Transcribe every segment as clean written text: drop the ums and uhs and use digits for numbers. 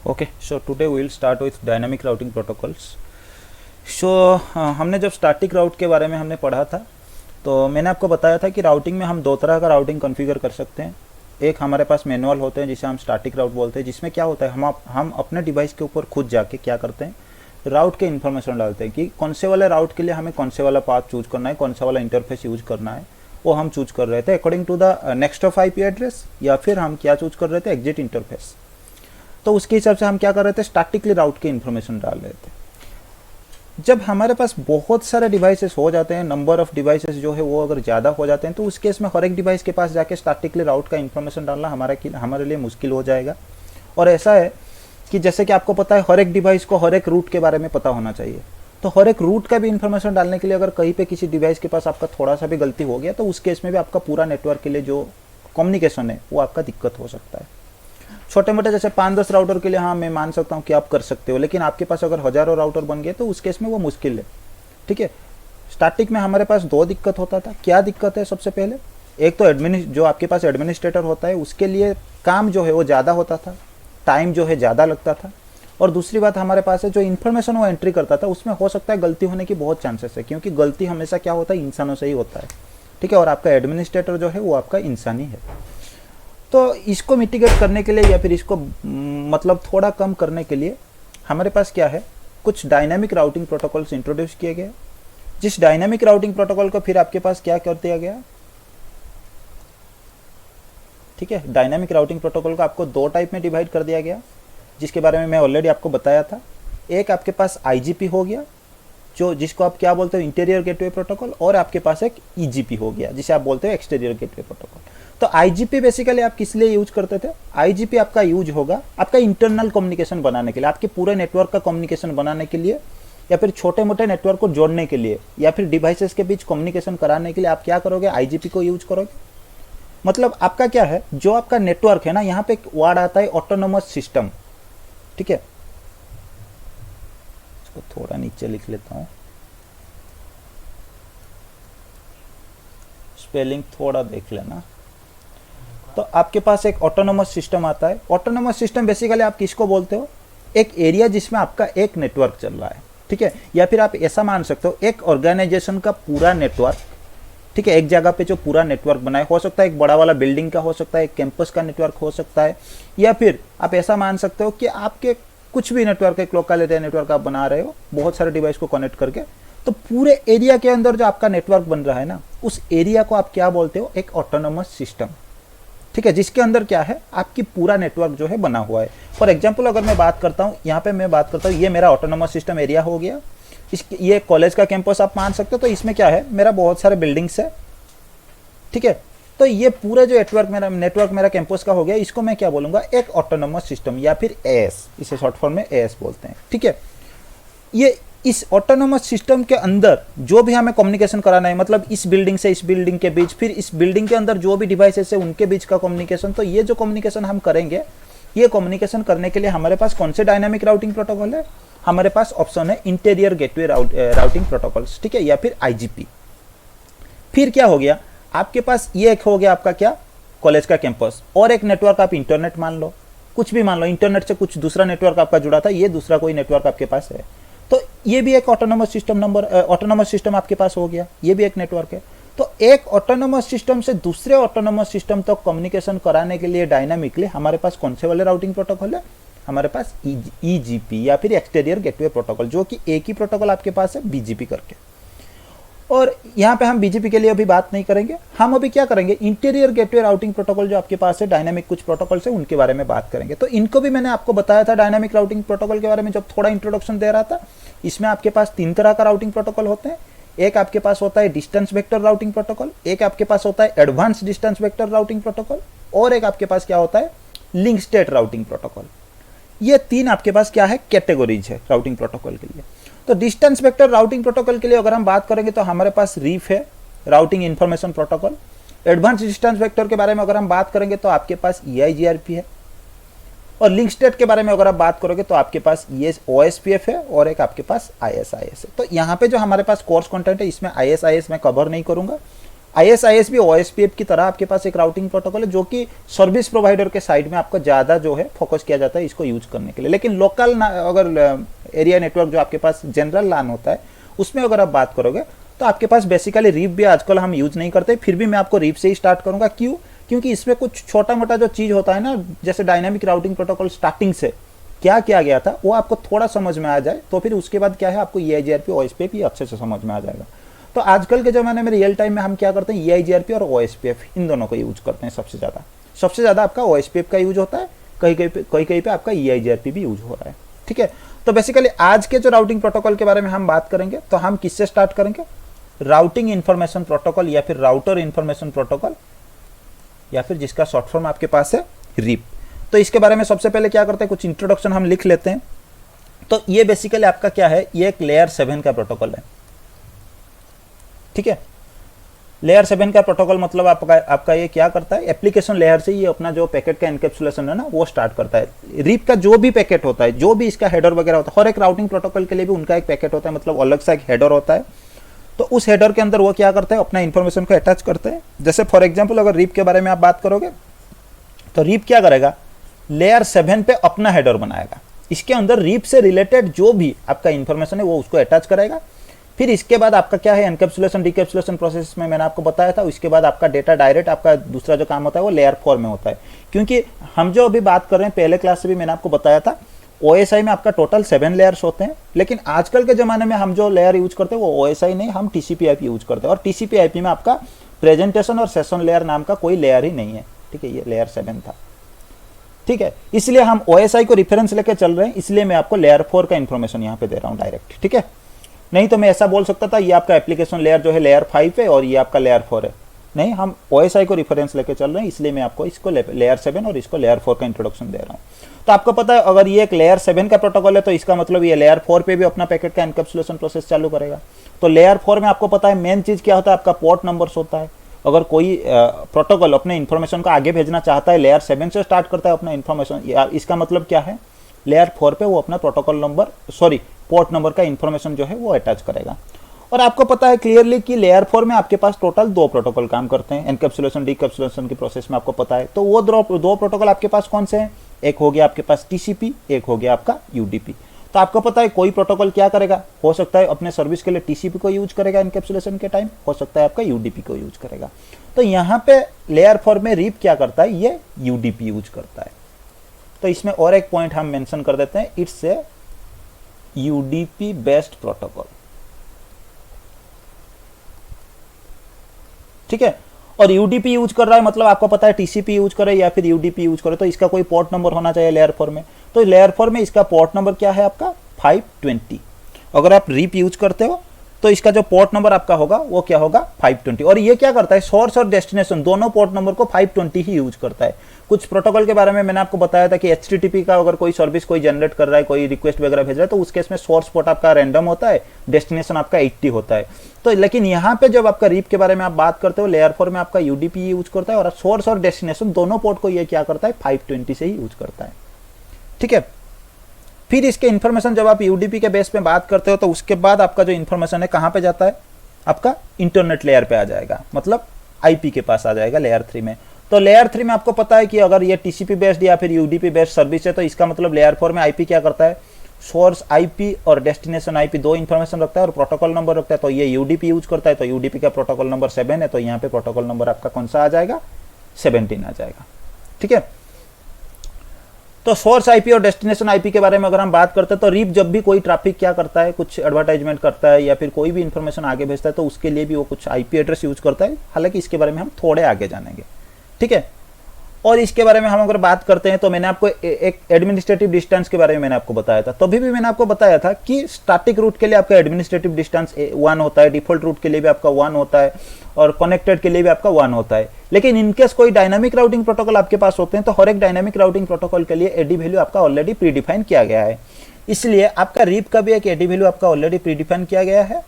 Okay, so today we will start with dynamic routing protocols. सो हमने जब static राउट के बारे में हमने पढ़ा था तो मैंने आपको बताया था कि राउटिंग में हम दो तरह का राउटिंग कॉन्फ़िगर कर सकते हैं। एक हमारे पास मैनुअल होते हैं जिसे हम स्टैटिक राउट बोलते हैं, जिसमें क्या होता है हम अपने डिवाइस के ऊपर खुद जाके क्या करते हैं, राउट के इन्फॉर्मेशन डालते हैं कि कौन से वाले राउट के लिए हमें कौन से वाला पाथ चूज करना है, कौन सा वाला इंटरफेस यूज करना है, वो हम चूज कर रहे थे according to the next of IP address, या फिर हम क्या चूज कर रहे थे, एग्जिट इंटरफेस। तो उसके हिसाब से हम क्या कर रहे थे, स्टैटिकली राउट के इन्फॉर्मेशन डाल रहे थे। जब हमारे पास बहुत सारे डिवाइसेस हो जाते हैं, नंबर ऑफ डिवाइसेस जो है वो अगर ज़्यादा हो जाते हैं, तो उस केस में हर एक डिवाइस के पास जाके स्टैटिकली राउट का इन्फॉर्मेशन डालना हमारे लिए मुश्किल हो जाएगा। और ऐसा है कि जैसे कि आपको पता है हर एक डिवाइस को हर एक रूट के बारे में पता होना चाहिए, तो हर एक रूट का भी इन्फॉर्मेशन डालने के लिए अगर कहीं पे किसी डिवाइस के पास आपका थोड़ा सा भी गलती हो गया, तो उस केस में भी आपका पूरा नेटवर्क के लिए जो कम्युनिकेशन है वो आपका दिक्कत हो सकता है। छोटे मोटे जैसे 5-10 राउटर के लिए हाँ मैं मान सकता हूँ कि आप कर सकते हो, लेकिन आपके पास अगर हजारों राउटर बन गए तो उस केस में वो मुश्किल है। ठीक है, स्टैटिक में हमारे पास दो दिक्कत होता था। क्या दिक्कत है? सबसे पहले एक तो जो आपके पास एडमिनिस्ट्रेटर होता है उसके लिए काम जो है वो ज़्यादा होता था, टाइम जो है ज़्यादा लगता था। और दूसरी बात हमारे पास है जो इन्फॉर्मेशन वो एंट्री करता था उसमें हो सकता है गलती होने की बहुत चांसेस है, क्योंकि गलती हमेशा क्या होता है, इंसानों से ही होता है। ठीक है, और आपका एडमिनिस्ट्रेटर जो है वो आपका इंसान ही है। तो इसको मिटिगेट करने के लिए या फिर इसको मतलब थोड़ा कम करने के लिए हमारे पास क्या है, कुछ डायनामिक राउटिंग प्रोटोकॉल्स इंट्रोड्यूस किए गए। जिस डायनामिक राउटिंग प्रोटोकॉल को फिर आपके पास क्या कर दिया गया, ठीक है, डायनामिक राउटिंग प्रोटोकॉल को आपको दो टाइप में डिवाइड कर दिया गया, जिसके बारे में मैं ऑलरेडी आपको बताया था। एक आपके पास आईजीपी हो गया, जो जिसको आप क्या बोलते हो, इंटीरियर गेटवे प्रोटोकॉल, और आपके पास एक ईजीपी हो गया जिसे आप बोलते हो एक्सटीरियर गेटवे प्रोटोकॉल। तो आईजीपी बेसिकली आप किस लिए यूज करते थे? आईजीपी आपका यूज होगा आपका इंटरनल कम्युनिकेशन बनाने के लिए, आपके पूरे नेटवर्क का कम्युनिकेशन बनाने के लिए, या फिर छोटे मोटे नेटवर्क को जोड़ने के लिए, या फिर डिवाइसेस के बीच कम्युनिकेशन कराने के लिए आप क्या करोगे, आईजीपी को यूज करोगे। मतलब आपका क्या है, जो आपका नेटवर्क है ना, यहाँ पे एक वर्ड आता है ऑटोनोमस सिस्टम। ठीक है, इसको थोड़ा नीचे लिख लेता हूँ, स्पेलिंग थोड़ा देख लेना। तो आपके पास एक ऑटोनोमस सिस्टम आता है। ऑटोनोमस सिस्टम बेसिकली आप किसको बोलते हो, एक एरिया जिसमें आपका एक नेटवर्क चल रहा है। ठीक है, या फिर आप ऐसा मान सकते हो एक ऑर्गेनाइजेशन का पूरा नेटवर्क। ठीक है, एक जगह पे जो पूरा नेटवर्क बना है, हो सकता है एक बड़ा वाला बिल्डिंग का हो सकता है, एक कैंपस का नेटवर्क हो सकता है, या फिर आप ऐसा मान सकते हो कि आपके कुछ भी नेटवर्क, एक लोकल एरिया नेटवर्क आप बना रहे हो बहुत सारे डिवाइस को कनेक्ट करके, तो पूरे एरिया के अंदर जो आपका नेटवर्क बन रहा है ना, उस एरिया को आप क्या बोलते हो, एक ऑटोनोमस सिस्टम। ठीक है, जिसके अंदर क्या है, आपकी पूरा नेटवर्क जो है बना हुआ है। फॉर एग्जांपल अगर मैं बात करता हूँ, यहाँ पे मैं बात करता हूँ, ये मेरा ऑटोनोमस सिस्टम एरिया हो गया। ये कॉलेज का कैंपस आप मान सकते हो, तो इसमें क्या है, मेरा बहुत सारे बिल्डिंग्स है। ठीक है, तो ये पूरा जो नेटवर्क मेरा कैंपस का हो गया, इसको मैं क्या बोलूंगा, एक ऑटोनोमस सिस्टम, या फिर एएस, इसे शॉर्ट फॉर्म में एएस बोलते हैं। ठीक है, ये इस ऑटोनोमस सिस्टम के अंदर जो भी हमें कम्युनिकेशन कराना है, मतलब इस बिल्डिंग से इस बिल्डिंग के बीच, फिर इस बिल्डिंग के अंदर जो भी डिवाइसेस है उनके बीच का कम्युनिकेशन, तो ये जो कम्युनिकेशन हम करेंगे, ये कम्युनिकेशन करने के लिए हमारे पास कौन से डायनामिक राउटिंग प्रोटोकॉल है, हमारे पास ऑप्शन है इंटीरियर गेटवे राउटिंग प्रोटोकॉल्स। ठीक है, या फिर आईजीपी। फिर क्या हो गया, आपके पास ये एक हो गया आपका क्या, कॉलेज का कैंपस, और एक नेटवर्क आप इंटरनेट मान लो, कुछ भी मान लो, इंटरनेट से कुछ दूसरा नेटवर्क आपका जुड़ा था, ये दूसरा कोई नेटवर्क आपके पास है, तो ये भी एक ऑटोनोमस सिस्टम आपके पास हो गया, ये भी एक नेटवर्क है। तो एक ऑटोनोमस सिस्टम से दूसरे ऑटोनोमस सिस्टम तक कम्युनिकेशन कराने के लिए डायनामिकली हमारे पास कौन से वाले राउटिंग प्रोटोकॉल है, हमारे पास ईजीपी या फिर एक्सटीरियर गेटवे प्रोटोकॉल, जो कि एक ही प्रोटोकॉल आपके पास है, बीजीपी करके। और यहाँ पे हम बीजीपी के लिए अभी बात नहीं करेंगे, हम अभी क्या करेंगे, इंटीरियर गेटवे राउटिंग प्रोटोकॉल जो आपके पास है, डायनामिक कुछ प्रोटोकॉल से उनके बारे में बात करेंगे। तो इनको भी मैंने आपको बताया था डायनामिक राउटिंग प्रोटोकॉल के बारे में जब थोड़ा इंट्रोडक्शन दे रहा था। इसमें आपके पास 3 तरह का राउटिंग प्रोटोकॉल होते हैं। एक आपके पास होता है डिस्टेंस वेक्टर राउटिंग प्रोटोकॉल, एक आपके पास होता है advance distance vector routing protocol, और एक आपके पास क्या होता है, लिंक स्टेट राउटिंग प्रोटोकॉल। ये 3 आपके पास क्या है, कैटेगरीज है राउटिंग प्रोटोकॉल के लिए। तो डिस्टेंस वेक्टर राउटिंग प्रोटोकॉल के लिए अगर हम बात करेंगे तो हमारे पास रीफ है, routing information protocol. Advance distance vector के बारे में अगर हम बात करेंगे तो आपके पास EIGRP है, और लिंक स्टेट के बारे में अगर आप बात करोगे तो आपके पास OSPF है, और एक आपके पास ISIS है। तो यहाँ पे जो हमारे पास कोर्स कंटेंट है इसमें ISIS मैं कवर नहीं करूंगा, ISIS भी OSPF की तरह आपके पास एक राउटिंग प्रोटोकॉल है जो कि सर्विस प्रोवाइडर के साइड में आपको ज़्यादा जो है फोकस किया जाता है इसको यूज करने के लिए। लेकिन लोकल अगर एरिया नेटवर्क जो आपके पास जनरल LAN होता है उसमें अगर आप बात करोगे तो आपके पास बेसिकली रीप भी आजकल हम यूज नहीं करते, फिर भी मैं आपको रीप से ही स्टार्ट करूंगा। क्यों? क्योंकि इसमें कुछ छोटा मोटा जो चीज़ होता है ना, जैसे डायनामिक राउटिंग प्रोटोकॉल स्टार्टिंग से क्या किया गया था वो आपको थोड़ा समझ में आ जाए तो फिर उसके बाद क्या है आपको EIGRP OSPF ये अच्छे से समझ में आ जाएगा। तो आजकल के ज़माने में रियल टाइम में हम क्या करते हैं, EIGRP और OSPF इन दोनों को यूज करते हैं सबसे ज़्यादा आपका OSPF का यूज होता है, कहीं पे आपका EIGRP भी यूज हो रहा है। ठीक है, तो बेसिकली आज के जो राउटिंग प्रोटोकॉल के बारे में हम बात करेंगे तो हम किससे स्टार्ट करेंगे, राउटिंग इंफॉर्मेशन प्रोटोकॉल या फिर राउटर इंफॉर्मेशन प्रोटोकॉल या फिर जिसका शॉर्ट फॉर्म आपके पास है रीप। तो इसके बारे में सबसे पहले क्या करते हैं, कुछ इंट्रोडक्शन हम लिख लेते हैं। तो ये बेसिकली आपका क्या है, ये एक लेयर 7 का प्रोटोकॉल है। ठीक है, लेयर 7 का प्रोटोकॉल मतलब आपका ये क्या करता है, एप्लीकेशन लेयर से ये अपना जो पैकेट का एनकैप्सुलेशन है ना वो स्टार्ट करता है। रीप का जो भी पैकेट होता है, जो भी इसका हेडर वगैरह होता है, हर एक राउटिंग प्रोटोकॉल के लिए भी उनका एक पैकेट होता है, मतलब अलग सा एक हेडर होता है। तो उस हेडर के अंदर वो क्या करते हैं, अपना इंफॉर्मेशन को अटैच करते हैं। जैसे फॉर एग्जाम्पल अगर रीप के बारे में आप बात करोगे तो रीप क्या करेगा, लेयर 7 पे अपना हेडर बनाएगा, इसके अंदर रीप से रिलेटेड जो भी आपका इंफॉर्मेशन है वो उसको अटैच करेगा। फिर इसके बाद आपका क्या है, एनकैप्सुलेशन डिकैप्सुलेशन प्रोसेस में मैंने आपको बताया था। उसके बाद आपका डेटा डायरेक्ट आपका दूसरा जो काम होता है वो लेयर 4 में होता है। क्योंकि हम जो अभी बात कर रहे हैं, पहले क्लास से भी मैंने आपको बताया था, OSI में आपका टोटल 7 लेयर्स होते हैं, लेकिन आजकल के ज़माने में हम जो लेयर यूज करते हैं वो OSI नहीं, हम TCP/IP यूज करते हैं। और TCP/IP में आपका प्रेजेंटेशन और सेशन लेयर नाम का कोई लेयर ही नहीं है। ठीक है, ये लेयर 7 था। ठीक है, इसलिए हम OSI को रेफरेंस लेके चल रहे हैं, इसलिए मैं आपको लेयर 4 का इंफॉर्मेशन यहाँ पे दे रहा हूँ डायरेक्ट। ठीक है, नहीं तो मैं ऐसा बोल सकता था ये आपका एप्लीकेशन लेयर जो है लेयर 5 है और ये आपका लेयर 4 है। नहीं, हम OSI को रेफरेंस लेके चल रहे हैं, इसलिए मैं आपको इसको लेयर 7 और इसको लेयर 4 का इंट्रोडक्शन दे रहा हूँ। तो आपको पता है अगर ये एक लेयर 7 का प्रोटोकॉल है तो इसका मतलब ये लेयर 4 पे भी अपना पैकेट का एनकैप्सुलेशन प्रोसेस चालू करेगा। तो लेयर 4 में आपको पता है मेन चीज़ क्या होता है, आपका पोर्ट नंबर्स होता है। अगर कोई प्रोटोकॉल अपने इन्फॉर्मेशन को आगे भेजना चाहता है, लेयर 7 से स्टार्ट करता है अपना इन्फॉर्मेशन, इसका मतलब क्या है, लेयर 4 पे वो अपना प्रोटोकॉल नंबर पोर्ट नंबर का इन्फॉर्मेशन जो है वो अटैच करेगा। और आपको पता है क्लियरली कि लेयर 4 में आपके पास टोटल 2 प्रोटोकॉल काम करते हैं एनकैप्सुलेशन डिकैप्सुलेशन की प्रोसेस में, आपको पता है। तो वो दो प्रोटोकॉल आपके पास कौन से हैं, एक हो गया आपके पास TCP, एक हो गया आपका UDP। तो आपको पता है कोई प्रोटोकॉल क्या करेगा, हो सकता है अपने सर्विस के लिए TCP को यूज करेगा एनकैप्सुलेशन के टाइम, हो सकता है आपका UDP को यूज करेगा। तो यहाँ पे लेयर 4 में रीप क्या करता है, ये UDP यूज करता है। तो इसमें और एक पॉइंट हम मेंशन कर देते हैं, it's a UDP based protocol. ठीक है, और UDP यूज कर रहा है मतलब आपको पता है TCP यूज करे या फिर UDP यूज करे तो इसका कोई पोर्ट नंबर होना चाहिए लेयर 4 में। तो लेयर 4 में इसका पोर्ट नंबर क्या है आपका 520। अगर आप रीप यूज करते हो तो इसका जो पोर्ट नंबर आपका होगा वो क्या होगा 520। और ये क्या करता है, सोर्स और डेस्टिनेशन दोनों पोर्ट नंबर को 520 ही यूज करता है। कुछ प्रोटोकॉल के बारे में मैंने आपको बताया था कि HTTP का अगर कोई सर्विस कोई जनरेट कर रहा है, कोई रिक्वेस्ट वगैरह भेज रहा है तो उस केस में सोर्स पोर्ट आपका रैंडम होता है, डेस्टिनेशन आपका 80 होता है। तो लेकिन यहाँ पे जब आपका रीप के बारे में आप बात करते हो, लेयर 4 में आपका UDP यूज करता है और सोर्स और डेस्टिनेशन दोनों पोर्ट को ये क्या करता है 520 से ही यूज करता है। ठीक है, फिर इसके इन्फॉर्मेशन जब आप UDP के बेस पे बात करते हो तो उसके बाद आपका जो इन्फॉर्मेशन है कहाँ पे जाता है, आपका इंटरनेट लेयर पे आ जाएगा, मतलब IP के पास आ जाएगा लेयर 3 में। तो लेयर 3 में आपको पता है कि अगर ये TCP बेस्ड या फिर UDP बेस्ड सर्विस है तो इसका मतलब लेयर 4 में IP क्या करता है, सोर्स IP और डेस्टिनेशन IP दो इन्फॉर्मेशन रखता है और प्रोटोकॉल नंबर रखता है। तो ये UDP यूज करता है, तो UDP का प्रोटोकॉल नंबर 7 है, तो यहाँ पे प्रोटोकॉल नंबर आपका कौन सा आ जाएगा 17 आ जाएगा। ठीक है, तो सोर्स IP और डेस्टिनेशन IP के बारे में अगर हम बात करते हैं तो रीप जब भी कोई ट्रैफिक क्या करता है, कुछ एडवर्टाइजमेंट करता है या फिर कोई भी इन्फॉर्मेशन आगे भेजता है तो उसके लिए भी वो कुछ IP एड्रेस यूज करता है। हालांकि इसके बारे में हम थोड़े आगे जानेंगे। ठीक है, और इसके बारे में हम अगर बात करते हैं तो मैंने आपको एक एडमिनिस्ट्रेटिव डिस्टेंस के बारे में मैंने आपको बताया था। तभी भी मैंने आपको बताया था कि स्टैटिक रूट के लिए आपका एडमिनिस्ट्रेटिव डिस्टेंस 1 होता है, डिफॉल्ट रूट के लिए भी आपका 1 होता है और कनेक्टेड के लिए भी आपका 1 होता है। लेकिन इनकेस कोई डायनामिक राउटिंग प्रोटोकॉल आपके पास होते हैं तो हर एक डायनामिक राउटिंग प्रोटोकॉल के लिए एडी वैल्यू आपका ऑलरेडी प्री डिफाइन किया गया है। इसलिए आपका रीप का भी एक एडी वैल्यू आपका ऑलरेडी प्री डिफाइन किया गया है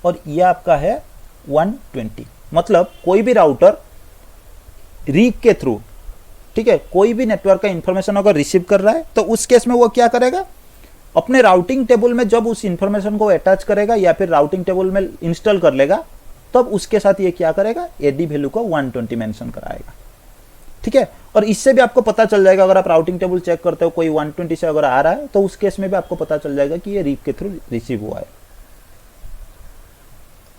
और यह आपका है 120। मतलब कोई भी राउटर रीप के थ्रू, ठीक है, कोई भी नेटवर्क का इंफॉर्मेशन अगर रिसीव कर रहा है तो उस केस में वो क्या करेगा, अपने राउटिंग टेबल में जब उस इंफॉर्मेशन को अटैच करेगा या फिर राउटिंग टेबल में इंस्टॉल कर लेगा तब उसके साथ ये क्या करेगा, एडी वैल्यू को 120 मेंशन कराएगा। ठीक है, और इससे भी आपको पता चल जाएगा, अगर आप राउटिंग टेबल चेक करते हो कोई 120 से अगर आ रहा है तो उस केस में भी आपको पता चल जाएगा कि ये रीप के थ्रू रिसीव हुआ है।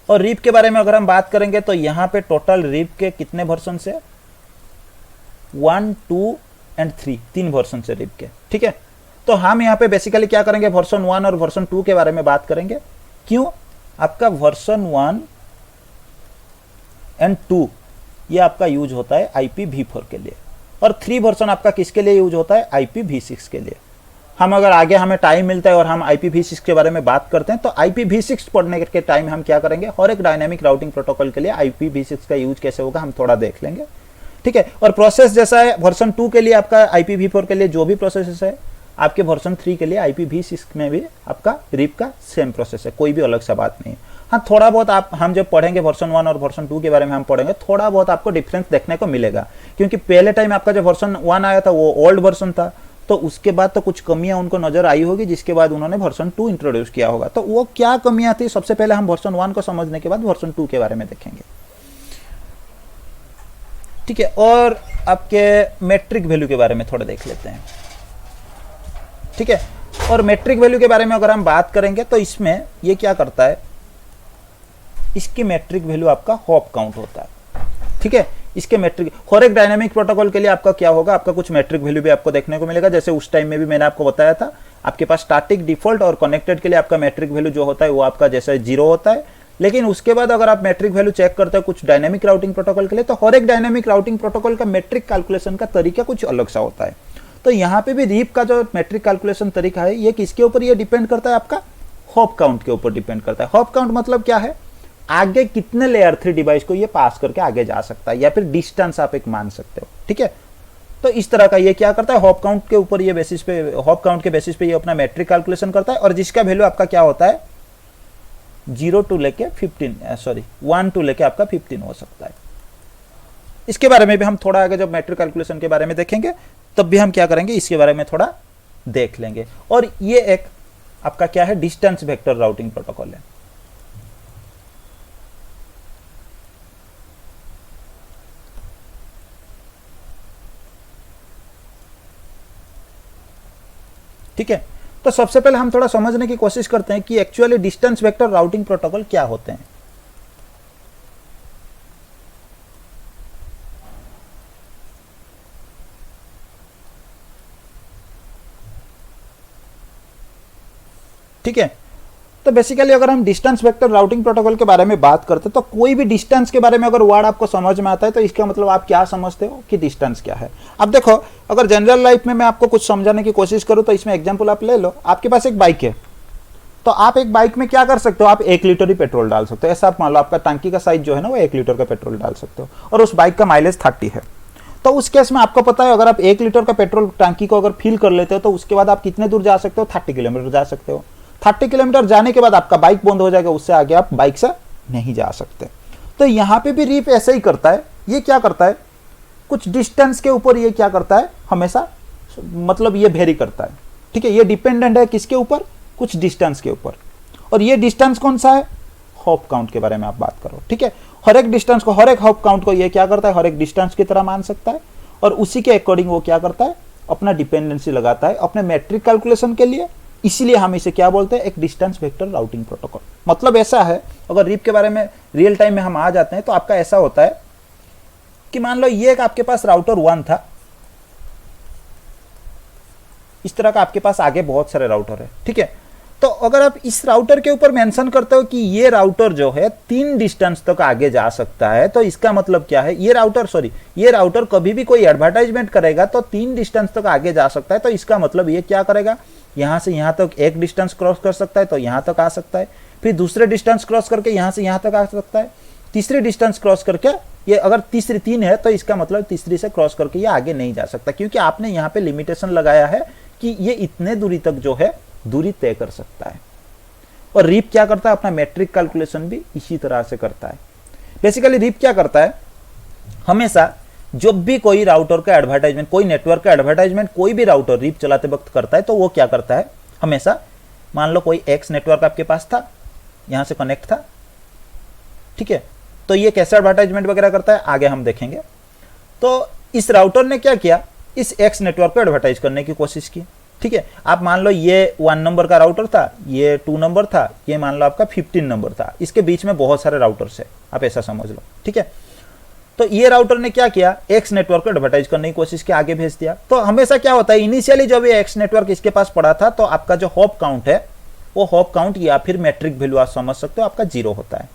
और रीप के बारे में अगर हम बात करेंगे तो यहां पे टोटल रीप के कितने वर्जन से, 1, 2 एंड 3, 3 वर्जन से रीप के। ठीक है, तो हम यहाँ पे बेसिकली क्या करेंगे, वर्जन 1 और वर्जन 2 के बारे में बात करेंगे। क्यों, आपका वर्जन 1 एंड 2 ये आपका यूज होता है IPv4 के लिए, और 3 वर्जन आपका किसके लिए यूज होता है, IPv6 के लिए। हम अगर आगे हमें टाइम मिलता है और हम IPv6 के बारे में बात करते हैं तो IPv6 पढ़ने के टाइम हम क्या करेंगे, हर एक डायनामिक राउटिंग प्रोटोकॉल के लिए IPv6 का यूज कैसे होगा हम थोड़ा देख लेंगे। ठीक है, और प्रोसेस जैसा है वर्जन 2 के लिए आपका IPv4 के लिए जो भी प्रोसेस है, आपके वर्जन 3 के लिए IPv6 में भी आपका रीप का सेम प्रोसेस है, कोई भी अलग सा बात नहीं है। हाँ, थोड़ा बहुत हम जब पढ़ेंगे वर्जन 1 और वर्जन 2 के बारे में हम पढ़ेंगे, थोड़ा बहुत आपको डिफरेंस देखने को मिलेगा, क्योंकि पहले टाइम आपका जब वर्जन 1 आया था वो ओल्ड वर्जन था, तो उसके बाद तो कुछ कमियां उनको नजर आई होगी, जिसके बाद उन्होंने वर्जन 2 इंट्रोड्यूस किया होगा। तो वो क्या कमियां थी, सबसे पहले हम वर्जन 1 को समझने के बाद वर्जन 2 के बारे में देखेंगे। ठीक है, और आपके मैट्रिक वैल्यू के बारे में थोड़ा देख लेते हैं। ठीक है, और मैट्रिक वैल्यू के बारे में अगर हम बात करेंगे तो इसमें ये क्या करता है, इसकी मैट्रिक वैल्यू आपका हॉप काउंट होता है। ठीक है, इसके मैट्रिक हर एक डायनामिक प्रोटोकॉल के लिए आपका क्या होगा, आपका कुछ मैट्रिक वैल्यू भी आपको देखने को मिलेगा। जैसे उस टाइम में भी मैंने आपको बताया था, आपके पास स्टैटिक, डिफॉल्ट और कनेक्टेड के लिए आपका मैट्रिक वैल्यू जो होता है वो आपका जैसे 0 होता है। लेकिन उसके बाद अगर आप मैट्रिक वैल्यू चेक करते हो कुछ डायनामिक राउटिंग प्रोटोकॉल के लिए, तो हर एक डायनामिक राउटिंग प्रोटोकॉल का मैट्रिक कैलकुलेशन का तरीका कुछ अलग सा होता है। तो यहाँ पे भी रीप का जो मैट्रिक कैलकुलेशन तरीका है ये किसके ऊपर ये डिपेंड करता है, आपका हॉप काउंट के ऊपर डिपेंड करता है। हॉप काउंट मतलब क्या है, आगे कितने लेयर 3 डिवाइस को ये पास करके आगे जा सकता है, या फिर डिस्टेंस आप एक मान सकते हो। ठीक है, तो इस तरह का ये क्या करता है, हॉप काउंट के ऊपर ये बेसिस पे, हॉप काउंट के बेसिस पे ये अपना मैट्रिक कैलकुलेशन करता है, और जिसका वैल्यू आपका क्या होता है 0 टू लेके 1 टू लेके आपका 15 हो सकता है। इसके बारे में भी हम थोड़ा आगे जब मैट्रिक कैलकुलेशन के बारे में देखेंगे तब भी हम क्या करेंगे, इसके बारे में थोड़ा देख लेंगे। और ये एक आपका क्या है, डिस्टेंस वेक्टर राउटिंग प्रोटोकॉल है। ठीक है, तो सबसे पहले हम थोड़ा समझने की कोशिश करते हैं कि actually distance vector routing protocol क्या होते हैं। ठीक है, तो बेसिकली अगर हम डिस्टेंस वेक्टर राउटिंग प्रोटोकॉल के बारे में बात करते हैं तो कोई भी डिस्टेंस के बारे में अगर वर्ड आपको समझ में आता है तो इसका मतलब आप क्या समझते हो कि डिस्टेंस क्या है। अब देखो, अगर जनरल लाइफ में मैं आपको कुछ समझाने की कोशिश करूं तो इसमें एग्जांपल आप ले लो। आपके पास एक बाइक है, तो आप एक बाइक में क्या कर सकते हो, आप 1 लीटर ही पेट्रोल डाल सकते हो। ऐसा आप मान लो आपका टंकी का साइज जो है ना वो 1 लीटर का पेट्रोल डाल सकते हो, और उस बाइक का माइलेज 30 है। तो उस केस में आपको पता है अगर आप 1 लीटर का पेट्रोल टंकी को अगर फिल कर लेते हो तो उसके बाद आप कितने दूर जा सकते हो, 30 किलोमीटर जा सकते हो। 30 किलोमीटर जाने के बाद आपका बाइक बंद हो जाएगा, उससे आगे आप बाइक से नहीं जा सकते। तो यहाँ पे भी रीप ऐसे ही करता है। ये क्या करता है, कुछ डिस्टेंस के ऊपर ये क्या करता है, हमेशा मतलब ये वेरी करता है। ठीक है, ये डिपेंडेंट है किसके ऊपर, कुछ डिस्टेंस के ऊपर। और ये डिस्टेंस कौन सा है, हॉप काउंट के बारे में आप बात करो। ठीक है, हर एक डिस्टेंस को, हर एक हॉप काउंट को ये क्या करता है, हर एक डिस्टेंस की तरह मान सकता है, और उसी के अकॉर्डिंग वो क्या करता है, अपना डिपेंडेंसी लगाता है अपने मैट्रिक कैलकुलेशन के लिए। इसीलिए हम इसे क्या बोलते हैं, एक डिस्टेंस वेक्टर राउटिंग प्रोटोकॉल। मतलब ऐसा है, अगर रीप के बारे में रियल टाइम में हम आ जाते हैं तो आपका ऐसा होता है कि मान लो ये एक आपके पास राउटर 1 था, इस तरह का आपके पास आगे बहुत सारे राउटर है। ठीक है, तो अगर आप इस राउटर के ऊपर मेंशन करते हो कि ये राउटर जो है 3 डिस्टेंस तक आगे जा सकता है, तो इसका मतलब क्या है, ये राउटर कभी भी कोई एडवर्टाइजमेंट करेगा तो 3 डिस्टेंस तक आगे जा सकता है। तो इसका मतलब ये क्या करेगा, यहां से यहां तक एक डिस्टेंस क्रॉस कर सकता है तो यहां तक आ सकता है, फिर दूसरे डिस्टेंस क्रॉस करके यहां से यहां तक आ सकता है, तीसरी डिस्टेंस क्रॉस करके, ये अगर तीसरी 3 है तो इसका मतलब तीसरी से क्रॉस करके ये आगे नहीं जा सकता, क्योंकि आपने यहाँ पे लिमिटेशन लगाया है कि ये इतने दूरी तक जो है दूरी तय कर सकता है। और रीप क्या करता है, अपना मैट्रिक कैलकुलेशन भी इसी तरह से करता है। बेसिकली रीप क्या करता है, हमेशा जब भी कोई राउटर का एडवर्टाइजमेंट, कोई नेटवर्क का एडवर्टाइजमेंट कोई भी राउटर रीप चलाते वक्त करता है, तो वो क्या करता है, हमेशा मान लो कोई एक्स नेटवर्क आपके पास था, यहां से कनेक्ट था। ठीक है, तो ये कैसे एडवर्टाइजमेंट वगैरह करता है आगे हम देखेंगे। तो इस राउटर ने क्या किया, इस एक्स नेटवर्क को एडवर्टाइज करने की कोशिश की। ठीक है, आप मान लो ये 1 नंबर का राउटर था, ये 2 नंबर था, ये मान लो आपका 15 नंबर था, इसके बीच में बहुत सारे राउटर्स है, आप ऐसा समझ लो। ठीक है, तो ये राउटर ने क्या किया, एक्स नेटवर्क को एडवर्टाइज करने की कोशिश की, आगे भेज दिया। तो हमेशा क्या होता है, इनिशियली जब ये एक्स नेटवर्क इसके पास पड़ा था तो आपका जो हॉप काउंट है वो हॉप काउंट या फिर मैट्रिक वैल्यू आप समझ सकते हो आपका 0 होता है।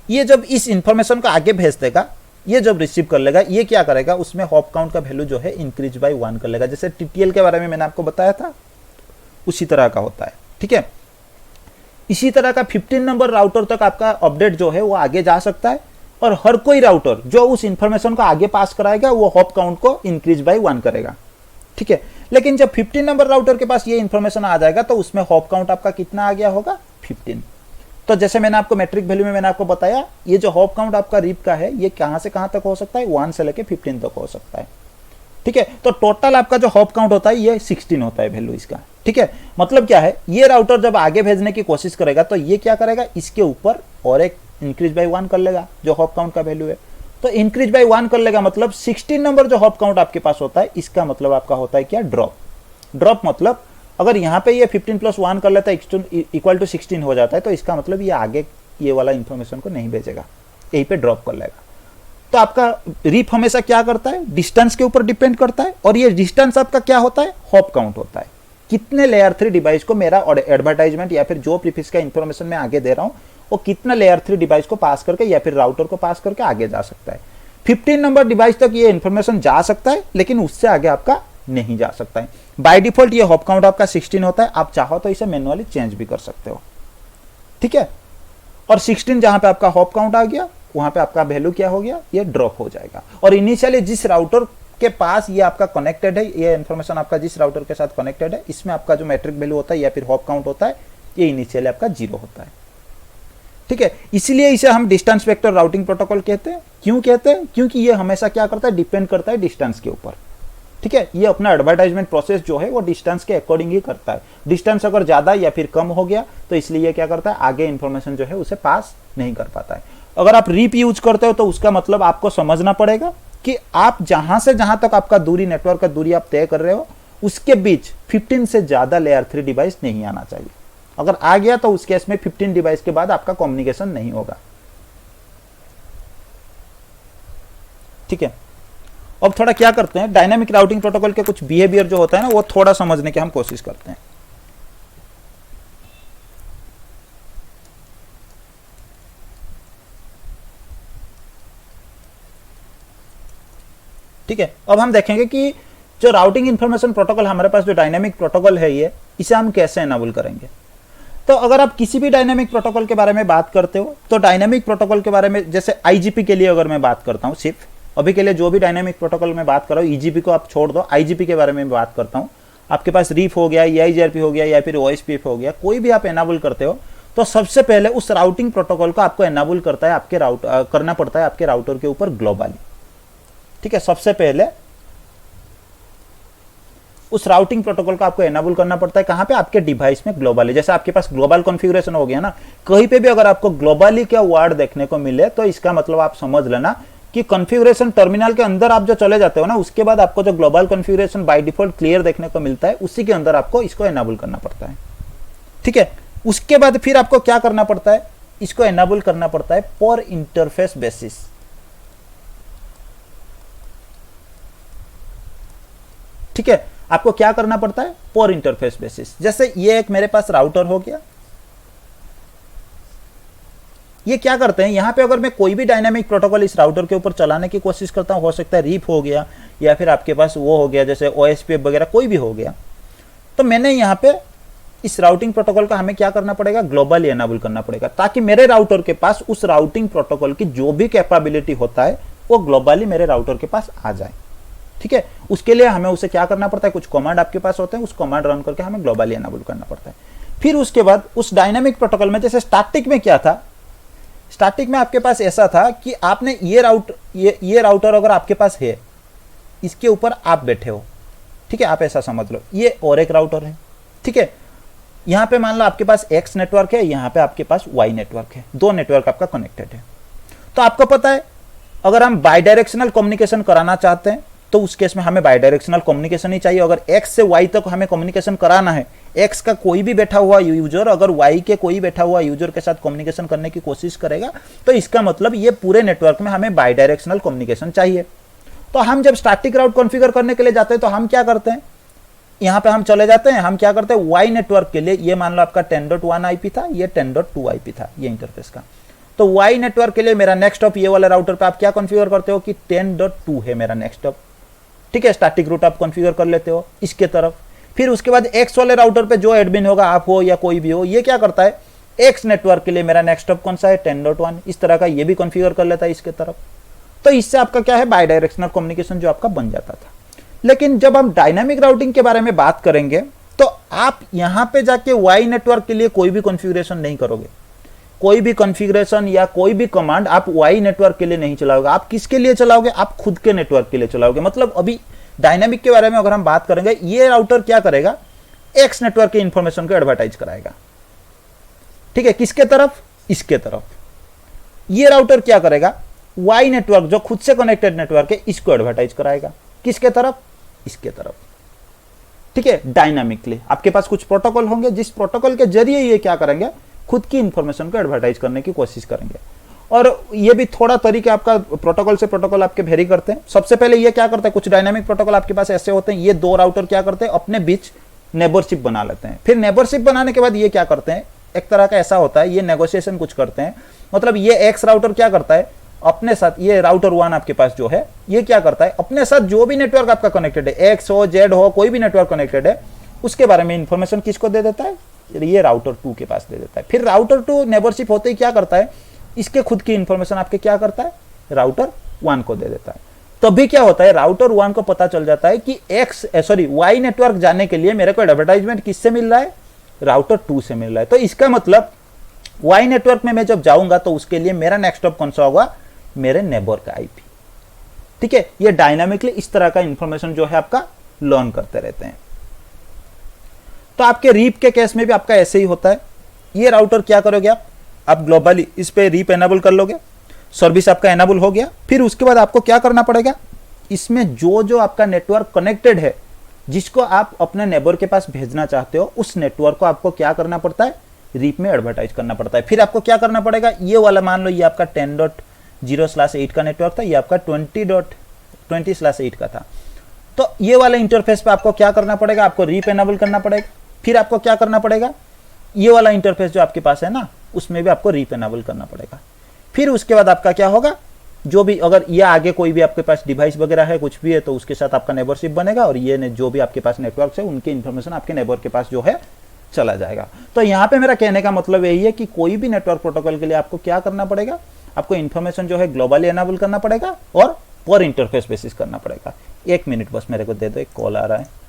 ये जब इस इंफॉर्मेशन को आगे भेज देगा, ये जब रिसीव कर लेगा, ये क्या करेगा, उसमें हॉप काउंट का वैल्यू जो है इंक्रीज बाय 1 कर लेगा। जैसे टीटीएल के बारे में मैंने आपको बताया था उसी तरह का होता है। ठीक है, इसी तरह का 15 नंबर राउटर तक आपका अपडेट जो है वो आगे जा सकता है, और हर कोई राउटर जो उस इंफॉर्मेशन को आगे पास कराएगा वो हॉप काउंट को इंक्रीज बाय 1 करेगा। ठीक है, लेकिन जब 15 नंबर राउटर के पास ये इंफॉर्मेशन आ जाएगा तो उसमें हॉप काउंट आपका कितना आ गया होगा, 15। तो जैसे मैंने आपको मैट्रिक वैल्यू में मैंने आपको बताया, ये जो हॉप काउंट आपका रीप का है ये कहां से कहां तक हो सकता है, 1 से लेके 15 तक हो सकता है। ठीक है, तो टोटल आपका जो हॉप काउंट होता है ये 16 होता है वैल्यू इसका। ठीक है, मतलब क्या है, ये राउटर जब आगे भेजने की कोशिश करेगा तो ये क्या करेगा, इसके ऊपर और एक इंक्रीज बाय 1 कर लेगा जो हॉप काउंट का वैल्यू है। तो इंक्रीज बाय 1 कर लेगा, मतलब 16 नंबर जो हॉप काउंट आपके पास होता है, इसका मतलब आपका होता है क्या, ड्रॉप। ड्रॉप मतलब अगर यहाँ पे ये 15 + 1 कर लेता है इक्वल टू 16 हो जाता है, तो इसका मतलब ये आगे ये वाला इंफॉर्मेशन को नहीं भेजेगा, यहीं पे ड्रॉप कर लेगा। तो आपका रीप हमेशा क्या करता है, डिस्टेंस के ऊपर डिपेंड करता है, और ये डिस्टेंस आपका क्या होता है, हॉप काउंट होता है। कितने लेयर 3 डिवाइस को मेरा एडवर्टाइजमेंट या फिर जो प्रीफिक्स का इंफॉर्मेशन मैं आगे दे रहा हूं वो कितना लेयर 3 डिवाइस को पास करके या फिर राउटर को पास करके आगे जा सकता है। 15 नंबर डिवाइस तक ये इंफॉर्मेशन जा सकता है, लेकिन उससे आगे आपका नहीं जा सकता है। बाय डिफॉल्ट ये हॉप काउंट आपका 16 होता है, आप चाहो तो इसे मैन्युअली चेंज भी कर सकते हो। ठीक है, और 16 जहां पे आपका हॉप काउंट आ गया वहां पे आपका वैल्यू क्या हो गया, ये ड्रॉप हो जाएगा। और इनिशियली जिस राउटर के पास ये आपका कनेक्टेड है, ये इंफॉर्मेशन आपका जिस राउटर के साथ कनेक्टेड है, इसमें आपका जो मैट्रिक वैल्यू होता है या फिर हॉप काउंट होता है, ये इनिशियली आपका 0 होता है। ठीक है, इसलिए इसे हम डिस्टेंस वेक्टर राउटिंग प्रोटोकॉल कहते हैं। क्यों कहते हैं, क्योंकि ये हमेशा क्या करता है, डिपेंड करता है डिस्टेंस के ऊपर। ठीक है, ये अपना एडवर्टाइजमेंट प्रोसेस जो है वो डिस्टेंस के अकॉर्डिंग ही करता है। डिस्टेंस अगर ज्यादा या फिर कम हो गया तो इसलिए ये क्या करता है, आगे इंफॉर्मेशन जो है उसे पास नहीं कर पाता है। अगर आप रीप यूज करते हो तो उसका मतलब आपको समझना पड़ेगा कि आप जहां से जहां तक आपका दूरी, नेटवर्क का दूरी आप तय कर रहे हो, उसके बीच 15 से ज्यादा लेयर 3 डिवाइस नहीं आना चाहिए। अगर आ गया तो उस केस में 15 डिवाइस के बाद आपका कम्युनिकेशन नहीं होगा। ठीक है, अब थोड़ा क्या करते हैं, डायनामिक राउटिंग प्रोटोकॉल के कुछ बिहेवियर जो होता है ना वो थोड़ा समझने की हम कोशिश करते हैं। ठीक है, अब हम देखेंगे कि जो राउटिंग इंफॉर्मेशन प्रोटोकॉल हमारे पास जो डायनामिक प्रोटोकॉल है ये, इसे हम कैसे एनाबल करेंगे। तो अगर आप किसी भी डायनामिक प्रोटोकॉल के बारे में बात करते हो तो डायनामिक प्रोटोकॉल के बारे में, जैसे आईजीपी के लिए अगर मैं बात करता हूं, सिर्फ अभी के लिए जो भी डायनामिक प्रोटोकॉल में बात कर रहा हूं, ईजीपी को आप छोड़ दो, आईजीपी के बारे में बात करता हूं। आपके पास रीफ हो गया, ईआईजीआरपी हो गया या फिर ओएसपीएफ हो गया, कोई भी आप एनाबल करते हो तो सबसे पहले उस राउटिंग प्रोटोकॉल को आपको एनाबल करता है आपके करना पड़ता है आपके राउटर के ऊपर ग्लोबली। ठीक है, सबसे पहले उस राउटिंग प्रोटोकॉल को आपको एनाबल करना पड़ता है कहां पे, आपके डिवाइस में ग्लोबली। जैसे आपके पास ग्लोबल कॉन्फ़िगरेशन हो गया ना, कहीं पे भी अगर आपको ग्लोबली क्या वर्ड देखने को मिले तो इसका मतलब आप समझ लेना कि कॉन्फ़िगरेशन टर्मिनल के अंदर आप जो चले जाते हो ना, उसके बाद आपको जो global configuration by default clear देखने को मिलता है, उसी के अंदर आपको इसको एनाबल करना पड़ता है। ठीक है, उसके बाद फिर आपको क्या करना पड़ता है, इसको एनाबल करना पड़ता है पर इंटरफेस बेसिस। ठीक है, आपको क्या करना पड़ता है, पर इंटरफेस बेसिस। जैसे ये एक मेरे पास राउटर हो गया, ये क्या करते हैं, यहां पे अगर मैं कोई भी डायनामिक प्रोटोकॉल इस राउटर के ऊपर चलाने की कोशिश करता हूं, हो सकता है रीप हो गया या फिर आपके पास वो हो गया जैसे ओएसपीएफ वगैरह कोई भी हो गया, तो मैंने यहां पे इस राउटिंग प्रोटोकॉल का हमें क्या करना पड़ेगा, ग्लोबली एनाबल करना पड़ेगा, ताकि मेरे राउटर के पास उस राउटिंग प्रोटोकॉल की जो भी कैपेबिलिटी होता है वो ग्लोबली मेरे राउटर के पास आ जाए। ठीक है, उसके लिए हमें उसे क्या करना पड़ता है, कुछ कमांड आपके पास होते हैं, उस कमांड रन करके हमें ग्लोबली एनाबल करना पड़ता है। फिर उसके बाद उस डायनामिक प्रोटोकॉल में, जैसे स्टैटिक में क्या था, स्टैटिक में आपके पास ऐसा था कि आपने ये राउटर अगर आपके पास है, इसके ऊपर आप बैठे हो। ठीक है, आप ऐसा समझ लो ये और एक राउटर है। ठीक है, यहां पे मान लो आपके पास एक्स नेटवर्क है, यहां पे आपके पास वाई नेटवर्क है, दो नेटवर्क आपका कनेक्टेड है। तो आपको पता है अगर हम बाई डायरेक्शनल कम्युनिकेशन कराना चाहते हैं तो उस केस में हमें बाई डायरेक्शनल कम्युनिकेशन ही चाहिए। अगर x से y तक हमें कम्युनिकेशन कराना है, x का कोई भी बैठा हुआ यूजर अगर y के कोई बैठा हुआ यूजर के साथ कम्युनिकेशन करने की कोशिश करेगा तो इसका मतलब ये पूरे नेटवर्क में हमें बाई डायरेक्शनल कम्युनिकेशन चाहिए। तो हम जब स्टैटिक राउट कॉन्फ़िगर करने के लिए जाते हैं तो हम क्या करते हैं, यहाँ पे हम चले जाते हैं, हम क्या करते हैं y नेटवर्क के लिए, ये मान लो आपका 10.1 आईपी था, ये 10.2 आईपी था ये इंटरफेस का। तो y नेटवर्क के लिए मेरा नेक्स्ट हॉप ये वाले राउटर पे आप क्या कॉन्फ़िगर करते हो कि 10.2 है मेरा नेक्स्ट हॉप, ठीक है। स्टैटिक रूट आप कॉन्फ़िगर कर लेते हो इसके तरफ। फिर उसके बाद x वाले राउटर पे जो एडमिन होगा, आप हो या कोई भी हो, ये क्या करता है x नेटवर्क के लिए मेरा नेक्स्ट हॉप कौन सा है 10.1, इस तरह का ये भी कॉन्फ़िगर कर लेता है इसके तरफ। तो इससे आपका क्या है बाई डायरेक्शनल कम्युनिकेशन जो आपका बन जाता था। लेकिन जब हम डायनामिक राउटिंग के बारे में बात करेंगे तो आप यहां पे जाके वाई नेटवर्क के लिए कोई भी कॉन्फ़िगरेशन नहीं करोगे, कोई भी कॉन्फ़िगरेशन या कोई भी कमांड आप वाई नेटवर्क के लिए नहीं चलाओगे। आप किसके लिए चलाओगे, आप खुद के नेटवर्क के लिए चलाओगे। मतलब अभी डायनामिक के बारे में अगर हम बात करेंगे, ये राउटर क्या करेगा, एक्स नेटवर्क के इंफॉर्मेशन को एडवर्टाइज कराएगा, ठीक है, किसके तरफ, इसके तरफ। ये राउटर क्या करेगा, वाई नेटवर्क जो खुद से कनेक्टेड नेटवर्क है इसको एडवर्टाइज कराएगा, किसके तरफ, इसके तरफ, ठीक है। डायनामिकली आपके पास कुछ प्रोटोकॉल होंगे जिस प्रोटोकॉल के जरिए ये क्या करेंगे, खुद की इंफॉर्मेशन को एडवर्टाइज करने की कोशिश करेंगे। और ये भी थोड़ा तरीका आपका प्रोटोकॉल से प्रोटोकॉल आपके वेरी करते हैं। सबसे पहले ये क्या करते हैं, कुछ डायनामिक प्रोटोकॉल आपके पास ऐसे होते हैं, ये दो राउटर क्या करते हैं अपने बीच नेबरशिप बना लेते हैं। फिर नेबरशिप बनाने के बाद ये क्या करते हैं, एक तरह का ऐसा होता है, ये नेगोशिएशन कुछ करते हैं। मतलब ये एक्स राउटर क्या करता है अपने साथ, ये राउटर 1 आपके पास जो है ये क्या करता है अपने साथ जो भी नेटवर्क आपका कनेक्टेड है, एक्स हो जेड हो कोई भी नेटवर्क कनेक्टेड है, उसके बारे में इंफॉर्मेशन किसको दे देता है, ये राउटर 2 के पास दे देता है। फिर राउटर 2 नेबरशिप होते ही क्या करता है, इसके खुद की इंफॉर्मेशन आपके क्या करता है, राउटर 1 को दे देता है। तभी क्या होता है, राउटर 1 को पता चल जाता है कि वाई नेटवर्क जाने के लिए मेरे को एडवर्टाइजमेंट किससे मिल रहा है, राउटर 2 से मिल रहा है। तो इसका मतलब वाई नेटवर्क में मैं जब जाऊंगा तो उसके लिए मेरा नेक्स्ट हॉप कौन सा होगा, मेरे नेबर का आईपी, ठीक है। ये डायनामिकली इस तरह का इंफॉर्मेशन जो है आपका लर्न करते रहते हैं। तो आपके रीप के केस में भी आपका ऐसे ही होता है। ये राउटर क्या करोगे आप ग्लोबली इस पे रीप एनेबल कर लोगे, सर्विस आपका एनेबल हो गया। फिर उसके बाद आपको क्या करना पड़ेगा, इसमें जो आपका नेटवर्क कनेक्टेड है, जिसको आप अपने नेबर के पास भेजना चाहते हो, उस नेटवर्क को आपको क्या करना पड़ता है, रीप में एडवर्टाइज करना पड़ता है। फिर आपको क्या करना पड़ेगा, ये वाला मान लो ये आपका 10.0/8 का नेटवर्क था, ये आपका 20.20/8 का था। तो ये वाले इंटरफेस पे आपको क्या करना पड़ेगा, आपको रीप एनेबल करना पड़ेगा। फिर आपको क्या करना पड़ेगा, ये वाला इंटरफेस जो आपके पास है ना, उसमें भी आपको रीप एनेबल करना पड़ेगा। फिर उसके बाद आपका क्या होगा, जो भी अगर ये आगे कोई भी आपके पास डिवाइस वगैरह है कुछ भी है तो उसके साथ आपका नेबरशिप बनेगा, और ये जो भी आपके पास नेटवर्क है उनकी इंफॉर्मेशन आपके नेबर के पास जो है चला जाएगा। तो यहाँ पे मेरा कहने का मतलब यही है कि कोई भी नेटवर्क प्रोटोकॉल के लिए आपको क्या करना पड़ेगा, आपको इंफॉर्मेशन जो है ग्लोबली एनेबल करना पड़ेगा और पर इंटरफेस बेसिस करना पड़ेगा। 1 मिनट बस मेरे को दे दो, एक कॉल आ रहा है।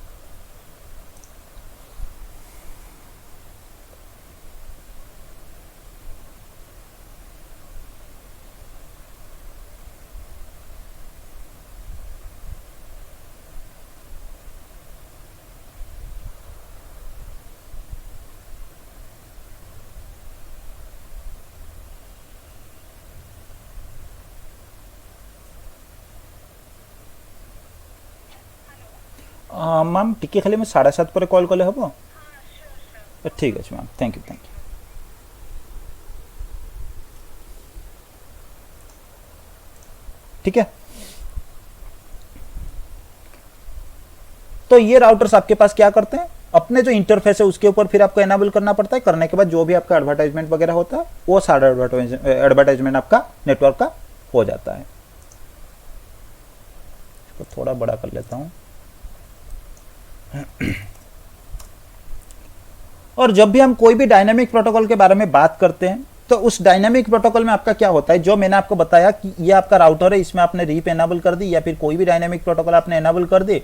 मैम टिके खाली मैं 7:30 पर कॉल कले हम, ठीक है मैम, थैंक यू। ठीक है, तो ये राउटर्स आपके पास क्या करते हैं, अपने जो इंटरफेस है उसके ऊपर फिर आपको एनेबल करना पड़ता है। करने के बाद जो भी आपका एडवर्टाइजमेंट वगैरह होता है वो सारा एडवर्टाइजमेंट आपका नेटवर्क का हो जाता है। इसको थोड़ा बड़ा कर लेता हूं। और जब भी हम कोई भी डायनामिक प्रोटोकॉल के बारे में बात करते हैं तो उस डायनामिक प्रोटोकॉल में आपका क्या होता है, जो मैंने आपको बताया कि ये आपका राउटर है, इसमें आपने रीप एनेबल कर दी या फिर कोई भी डायनामिक प्रोटोकॉल आपने एनेबल कर दी,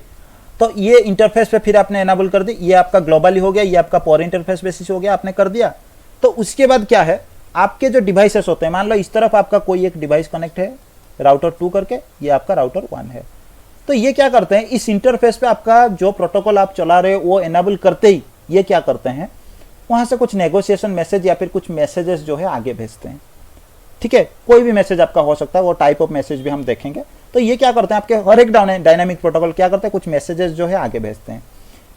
तो ये इंटरफेस पे फिर आपने एनेबल कर दी, ये आपका ग्लोबली हो गया, ये आपका पर इंटरफेस बेसिस हो गया, आपने कर दिया। तो उसके बाद क्या है, आपके जो डिवाइसेस होते हैं, मान लो इस तरफ आपका कोई एक डिवाइस कनेक्ट है राउटर 2 करके, ये आपका राउटर 1 है। तो ये क्या करते हैं, इस इंटरफेस पे आपका जो प्रोटोकॉल आप चला रहे हो वो एनेबल करते ही ये क्या करते हैं, वहां से कुछ नेगोशिएशन मैसेज या फिर कुछ मैसेजेस जो है आगे भेजते हैं। ठीक है, कोई भी मैसेज आपका हो सकता है, वो टाइप ऑफ मैसेज भी हम देखेंगे। तो ये क्या करते हैं, आपके हर एक डायनामिक प्रोटोकॉल क्या करते हैं, कुछ मैसेजेस जो है आगे भेजते हैं।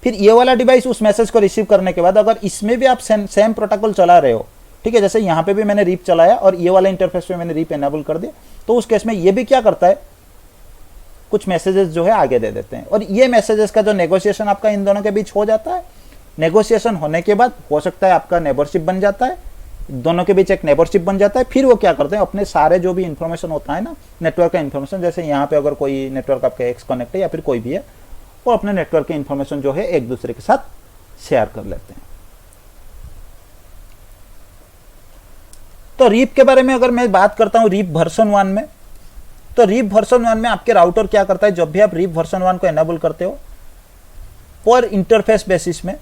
फिर ये वाला डिवाइस उस मैसेज को रिसीव करने के बाद अगर इसमें भी आप सेम प्रोटोकॉल चला रहे हो, ठीक है, जैसे यहाँ पे भी मैंने रीप चलाया और ये वाला इंटरफेस पे मैंने रीप एनेबल कर दिया, तो उस केस में ये भी क्या करता है, कुछ मैसेजेस जो है आगे दे देते हैं। और ये मैसेजेस का जो नेगोशिएशन आपका इन दोनों के बीच हो जाता है, नेगोशिएशन होने के बाद हो सकता है आपका नेबरशिप बन जाता है, दोनों के बीच एक नेबरशिप बन जाता है। फिर वो क्या करते हैं, अपने सारे जो भी इंफॉर्मेशन होता है ना नेटवर्क का इंफॉर्मेशन, जैसे यहाँ पे अगर कोई नेटवर्क आपका एक्स कनेक्ट है या फिर कोई भी है, वो अपने नेटवर्क के इंफॉर्मेशन जो है एक दूसरे के साथ शेयर कर लेते हैं। तो रीप के बारे में अगर मैं बात करता हूं रीप वर्जन 1 में, तो रीप वर्जन 1 में आपके राउटर क्या करता है, जब भी आप रीप वर्जन 1 को एनेबल करते हो पर इंटरफेस बेसिस में,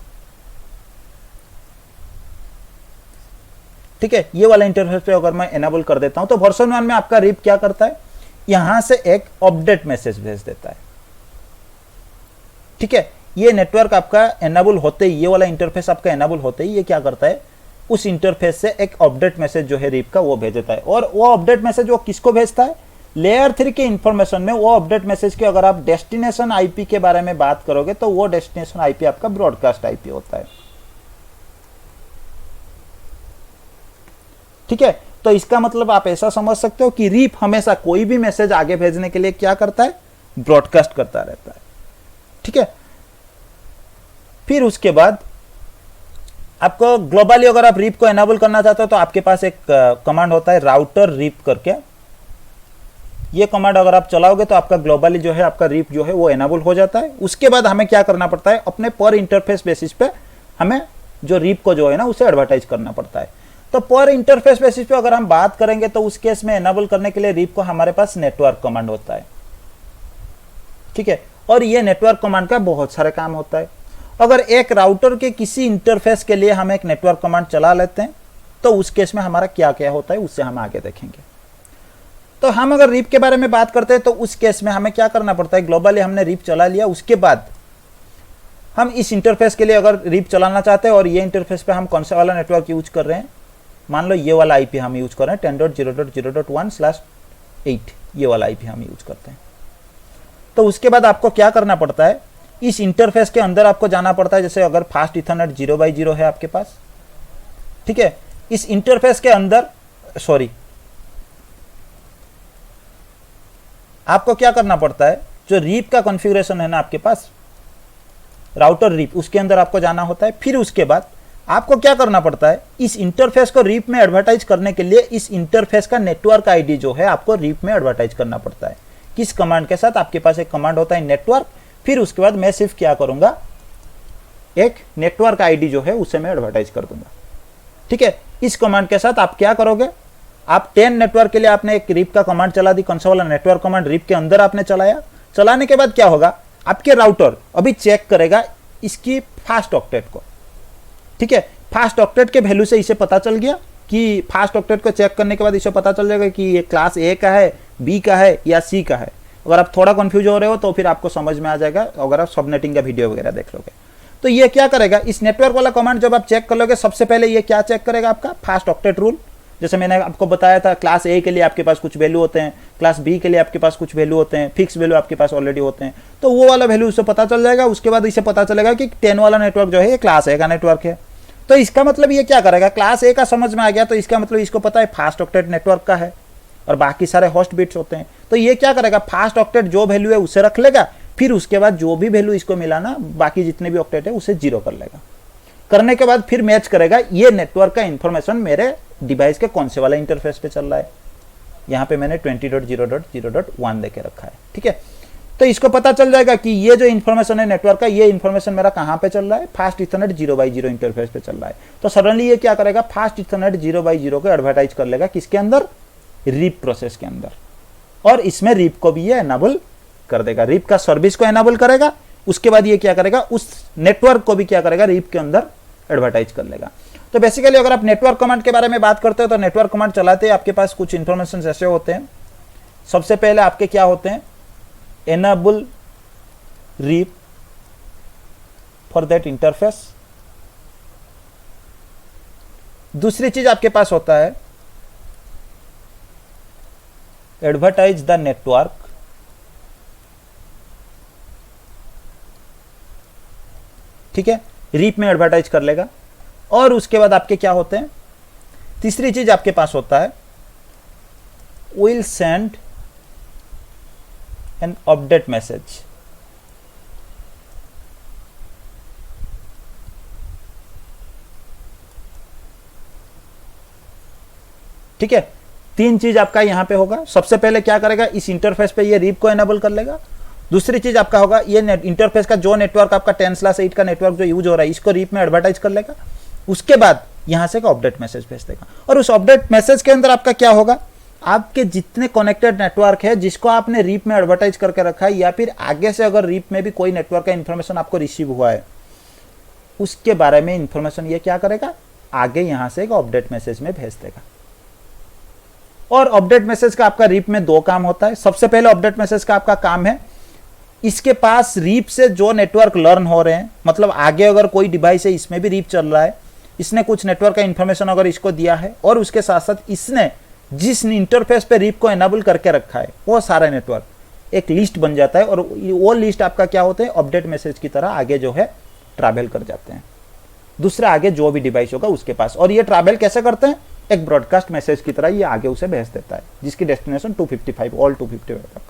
ठीक है, ये वाला इंटरफेस पे अगर मैं एनेबल कर देता हूं तो वर्जन 1 में आपका रीप क्या करता है, यहां से एक अपडेट मैसेज भेज देता है। ठीक है, ये नेटवर्क आपका एनेबल होते ही, ये वाला इंटरफेस आपका एनेबल होते ही ये क्या करता है, उस इंटरफेस से एक अपडेट मैसेज जो है रीप का वो भेज देता है। और वो अपडेट मैसेज वो किसको भेजता है, लेयर 3 के इंफॉर्मेशन में वो अपडेट मैसेज के अगर आप डेस्टिनेशन आईपी के बारे में बात करोगे तो वो डेस्टिनेशन आईपी आपका ब्रॉडकास्ट आईपी होता है। ठीक है, तो इसका मतलब आप ऐसा समझ सकते हो कि रीप हमेशा कोई भी मैसेज आगे भेजने के लिए क्या करता है, ब्रॉडकास्ट करता रहता है। ठीक है, फिर उसके बाद आपको ग्लोबली अगर आप रीप को एनेबल करना चाहते हो तो आपके पास एक कमांड होता है राउटर रीप करके। ये कमांड अगर आप चलाओगे तो आपका ग्लोबली जो है आपका रीप जो है वो एनेबल हो जाता है। उसके बाद हमें क्या करना पड़ता है, अपने पर इंटरफेस बेसिस पे हमें जो रीप को जो है ना उसे एडवर्टाइज करना पड़ता है। तो पर इंटरफेस बेसिस पे अगर हम बात करेंगे तो उस केस में एनेबल करने के लिए रीप को हमारे पास नेटवर्क कमांड होता है। ठीक है, और ये नेटवर्क कमांड का बहुत सारे काम होता है। अगर एक राउटर के किसी इंटरफेस के लिए हम एक नेटवर्क कमांड चला लेते हैं तो उस केस में हमारा क्या क्या होता है उससे हम आगे देखेंगे। तो हम अगर रीप के बारे में बात करते हैं तो उस केस में हमें क्या करना पड़ता है, ग्लोबली हमने रीप चला लिया, उसके बाद हम इस इंटरफेस के लिए अगर रीप चलाना चाहते हैं और ये इंटरफेस पे हम कौन सा वाला नेटवर्क यूज कर रहे हैं, मान लो ये वाला आईपी हम यूज कर रहे हैं 10.0.0.1/8, ये वाला आईपी हम यूज करते हैं। तो उसके बाद आपको क्या करना पड़ता है, इस इंटरफेस के अंदर आपको जाना पड़ता है। जैसे अगर फास्ट इथरनेट 0/0 है आपके पास, ठीक है, इस इंटरफेस के अंदर आपको क्या करना पड़ता है, जो रीप का कॉन्फ़िगरेशन है ना आपके पास राउटर रीप, उसके अंदर आपको जाना होता है। फिर उसके बाद आपको क्या करना पड़ता है, इस इंटरफेस को रीप में एडवर्टाइज करने के लिए इस इंटरफेस का नेटवर्क आईडी जो है आपको रीप में एडवर्टाइज करना पड़ता है। किस कमांड के साथ, आपके पास एक कमांड होता है नेटवर्क, फिर उसके बाद मैं सिर्फ क्या करूंगा, एक नेटवर्क आईडी जो है उसे मैं एडवर्टाइज कर दूंगा। ठीक है, इस कमांड के साथ आप क्या करोगे, आप 10 नेटवर्क के लिए आपने एक रीप का कमांड चला दी, कौन सा वाला नेटवर्क कमांड रीप के अंदर आपने चलाया। चलाने के बाद क्या होगा, आपके राउटर अभी चेक करेगा इसकी फास्ट ऑक्टेट को। ठीक है, फास्ट ऑक्टेट के वैल्यू से इसे पता चल गया कि फास्ट ऑक्टेट को चेक करने के बाद इसे पता चल जाएगा कि ये क्लास ए का है, बी का है या सी का है। अगर आप थोड़ा कंफ्यूज हो रहे हो तो फिर आपको समझ में आ जाएगा अगर आप सबनेटिंग का वीडियो वगैरह देख लोगे। तो ये क्या करेगा, इस नेटवर्क वाला कमांड जब आप चेक कर लोगे, सबसे पहले ये क्या चेक करेगा, आपका फास्ट ऑक्टेट रूल। जैसे मैंने आपको बताया था, क्लास ए के लिए आपके पास कुछ वैल्यू होते हैं, क्लास बी के लिए आपके पास कुछ वैल्यू होते हैं, फिक्स वैल्यू आपके पास ऑलरेडी होते हैं। तो वो वाला वैल्यू उसे पता चल जाएगा। उसके बाद इसे पता चलेगा कि 10 वाला नेटवर्क जो है ये क्लास ए का नेटवर्क है। तो इसका मतलब ये क्या करेगा, क्लास ए का समझ में आ गया तो इसका मतलब इसको पता है फास्ट ऑक्टेट नेटवर्क का है और बाकी सारे होस्ट बिट्स होते हैं। तो ये क्या करेगा, फास्ट ऑक्टेट जो वैल्यू है उसे रख लेगा, फिर उसके बाद जो भी वैल्यू इसको मिला ना, बाकी जितने भी ऑक्टेट है उसे 0 कर लेगा। करने के बाद फिर मैच करेगा ये नेटवर्क का इंफॉर्मेशन मेरे डिवाइस के कौन से वाला इंटरफेस पे चल रहा है। यहाँ पे मैंने 20.0.0.1 देके रखा है। ठीक है, तो इसको पता चल जाएगा कि ये जो इंफॉर्मेशन है नेटवर्क का, ये इंफॉर्मेशन मेरा कहाँ पे चल रहा है, फास्ट इथरनेट 0/0 इंटरफेस पे चल रहा है। तो सडनली ये क्या करेगा, फास्ट इथरनेट 0/0 को एडवर्टाइज कर लेगा किसके अंदर, रीप प्रोसेस के अंदर, और इसमें रीप को भी ये एनाबल कर देगा, रीप का सर्विस को एनाबल करेगा। उसके बाद ये क्या करेगा, उस नेटवर्क को भी क्या करेगा, रीप के अंदर एडवर्टाइज कर लेगा। तो बेसिकली अगर आप नेटवर्क कमांड के बारे में बात करते हो तो नेटवर्क कमांड चलाते हैं आपके पास कुछ इंफॉर्मेशन ऐसे होते हैं। सबसे पहले आपके क्या होते हैं, enable RIP for that interface. दूसरी चीज आपके पास होता है एडवर्टाइज द नेटवर्क, ठीक है, रीप में एडवर्टाइज कर लेगा। और उसके बाद आपके क्या होते हैं, तीसरी चीज आपके पास होता है will send an update message. ठीक है, तीन चीज आपका यहां पे होगा। सबसे पहले क्या करेगा, इस इंटरफेस पे ये रीप को एनेबल कर लेगा। दूसरी चीज आपका होगा, ये इंटरफेस का जो नेटवर्क आपका 10/8 का नेटवर्क जो यूज हो रहा है इसको रीप में एडवर्टाइज कर लेगा। उसके बाद यहां से अपडेट मैसेज भेज देगा। और उस अपडेट मैसेज के अंदर आपका क्या होगा, आपके जितने कनेक्टेड नेटवर्क है जिसको आपने रीप में एडवर्टाइज करके रखा है, या फिर आगे से अगर रीप में भी कोई नेटवर्क का इंफॉर्मेशन आपको रिसीव हुआ है उसके बारे में इंफॉर्मेशन ये क्या करेगा, आगे यहां से एक अपडेट मैसेज में भेज देगा। और अपडेट मैसेज का आपका रीप में दो काम होता है। सबसे पहले अपडेट मैसेज का आपका काम है, इसके पास रीप से जो नेटवर्क लर्न हो रहे हैं, मतलब आगे अगर कोई डिवाइस है इसमें भी रीप चल रहा है, इसने कुछ नेटवर्क का इंफॉर्मेशन अगर इसको दिया है और उसके साथ साथ इसने जिस इंटरफेस पे रीप को एनेबल करके रखा है वो सारा नेटवर्क एक लिस्ट बन जाता है। और वो लिस्ट आपका क्या होते हैं, अपडेट मैसेज की तरह आगे जो है ट्रैवल कर जाते हैं दूसरे आगे जो भी डिवाइस होगा उसके पास। और ये ट्रैवल कैसे करते हैं, एक ब्रॉडकास्ट मैसेज की तरह ये आगे उसे भेज देता है, जिसकी डेस्टिनेशन 255 ऑल 255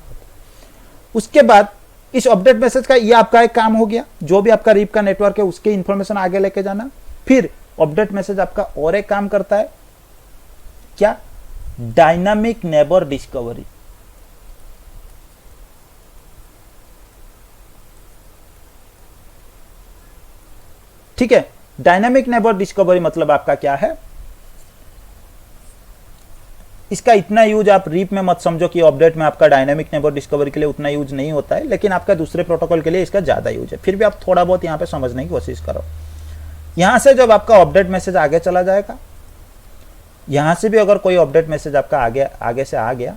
उसके बाद इस अपडेट मैसेज का ये आपका एक काम हो गया, जो भी आपका रीप का नेटवर्क है उसके इंफॉर्मेशन आगे लेके जाना। फिर अपडेट मैसेज आपका और एक काम करता है, क्या, डायनामिक नेबर डिस्कवरी। ठीक है, डायनामिक नेबर डिस्कवरी मतलब आपका क्या है, इसका इतना यूज आप रीप में मत समझो कि अपडेट में आपका डायनामिक नेबर डिस्कवरी के लिए उतना यूज नहीं होता है, लेकिन आपका दूसरे प्रोटोकॉल के लिए इसका ज्यादा यूज है। फिर भी आप थोड़ा बहुत यहां पे समझने की कोशिश करो। यहां से जब आपका अपडेट मैसेज आगे चला जाएगा, यहां से भी अगर कोई अपडेट मैसेज आपका आगे से आ गया,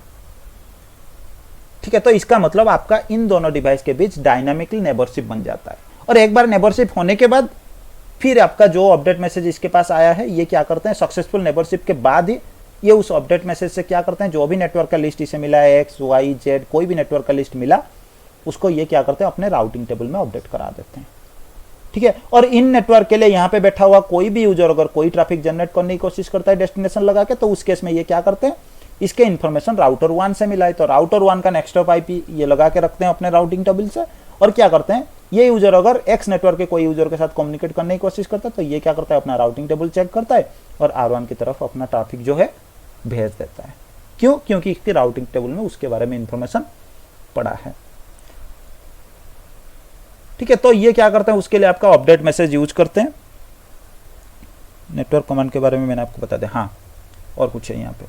ठीक है, तो इसका मतलब आपका इन दोनों डिवाइस के बीच डायनामिकली नेबरशिप बन जाता है। और एक बार नेबरशिप होने के बाद फिर आपका जो अपडेट मैसेज इसके पास आया है ये क्या करते हैं, सक्सेसफुल नेबरशिप के बाद ही ये उस अपडेट मैसेज से क्या करते हैं, जो भी नेटवर्क का लिस्ट इसे मिला है, एक्स वाई जेड कोई भी नेटवर्क का लिस्ट मिला, उसको ये क्या करते हैं, अपने राउटिंग टेबल में अपडेट करा देते हैं। ठीक है, और इन नेटवर्क के लिए यहाँ पे बैठा हुआ कोई भी यूजर अगर कोई ट्रैफिक जनरेट करने की कोशिश करता है डेस्टिनेशन लगा के, तो उस केस में ये क्या करते हैं, इसके इन्फॉर्मेशन राउटर 1 से मिला है तो राउटर 1 का नेक्स्ट ऑफ आईपी ये लगा के रखते हैं अपने राउटिंग टेबल से। और क्या करते हैं, ये यूजर अगर एक्स नेटवर्क के कोई यूजर के साथ कम्युनिकेट करने की कोशिश करता है तो ये क्या करता है, अपना राउटिंग टेबल चेक करता है और R1 की तरफ अपना ट्रैफिक जो है भेज देता है। क्यों, क्योंकि इसकी राउटिंग टेबल में उसके बारे में इंफॉर्मेशन पड़ा है। ठीक है, तो ये क्या करते हैं, उसके लिए आपका अपडेट मैसेज यूज करते हैं। नेटवर्क कमांड के बारे में मैंने आपको बता दिया। हाँ, और कुछ है यहाँ पे।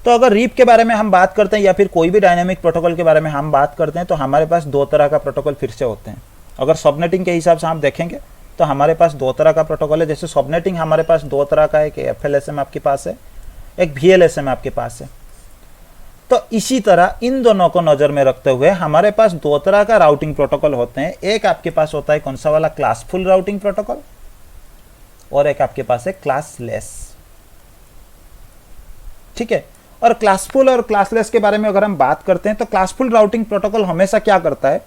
तो अगर रीप के बारे में हम बात करते हैं या फिर कोई भी डायनामिक प्रोटोकॉल के बारे में हम बात करते हैं तो हमारे पास दो तरह का प्रोटोकॉल फिर से होते हैं। अगर सबनेटिंग के हिसाब से हम देखेंगे तो हमारे पास दो तरह का प्रोटोकॉल है। जैसे सबनेटिंग हमारे पास दो तरह का है, एक FLSM आपके पास है, एक VLSM आपके पास है। तो इसी तरह इन दोनों को नजर में रखते हुए हमारे पास दो तरह का राउटिंग प्रोटोकॉल होते हैं। एक आपके पास होता है कौन सा वाला, क्लासफुल राउटिंग प्रोटोकॉल, और एक आपके पास है क्लासलेस। ठीक है, और क्लासफुल और क्लासलेस के बारे में अगर हम बात करते हैं तो क्लासफुल राउटिंग प्रोटोकॉल हमेशा क्या करता है,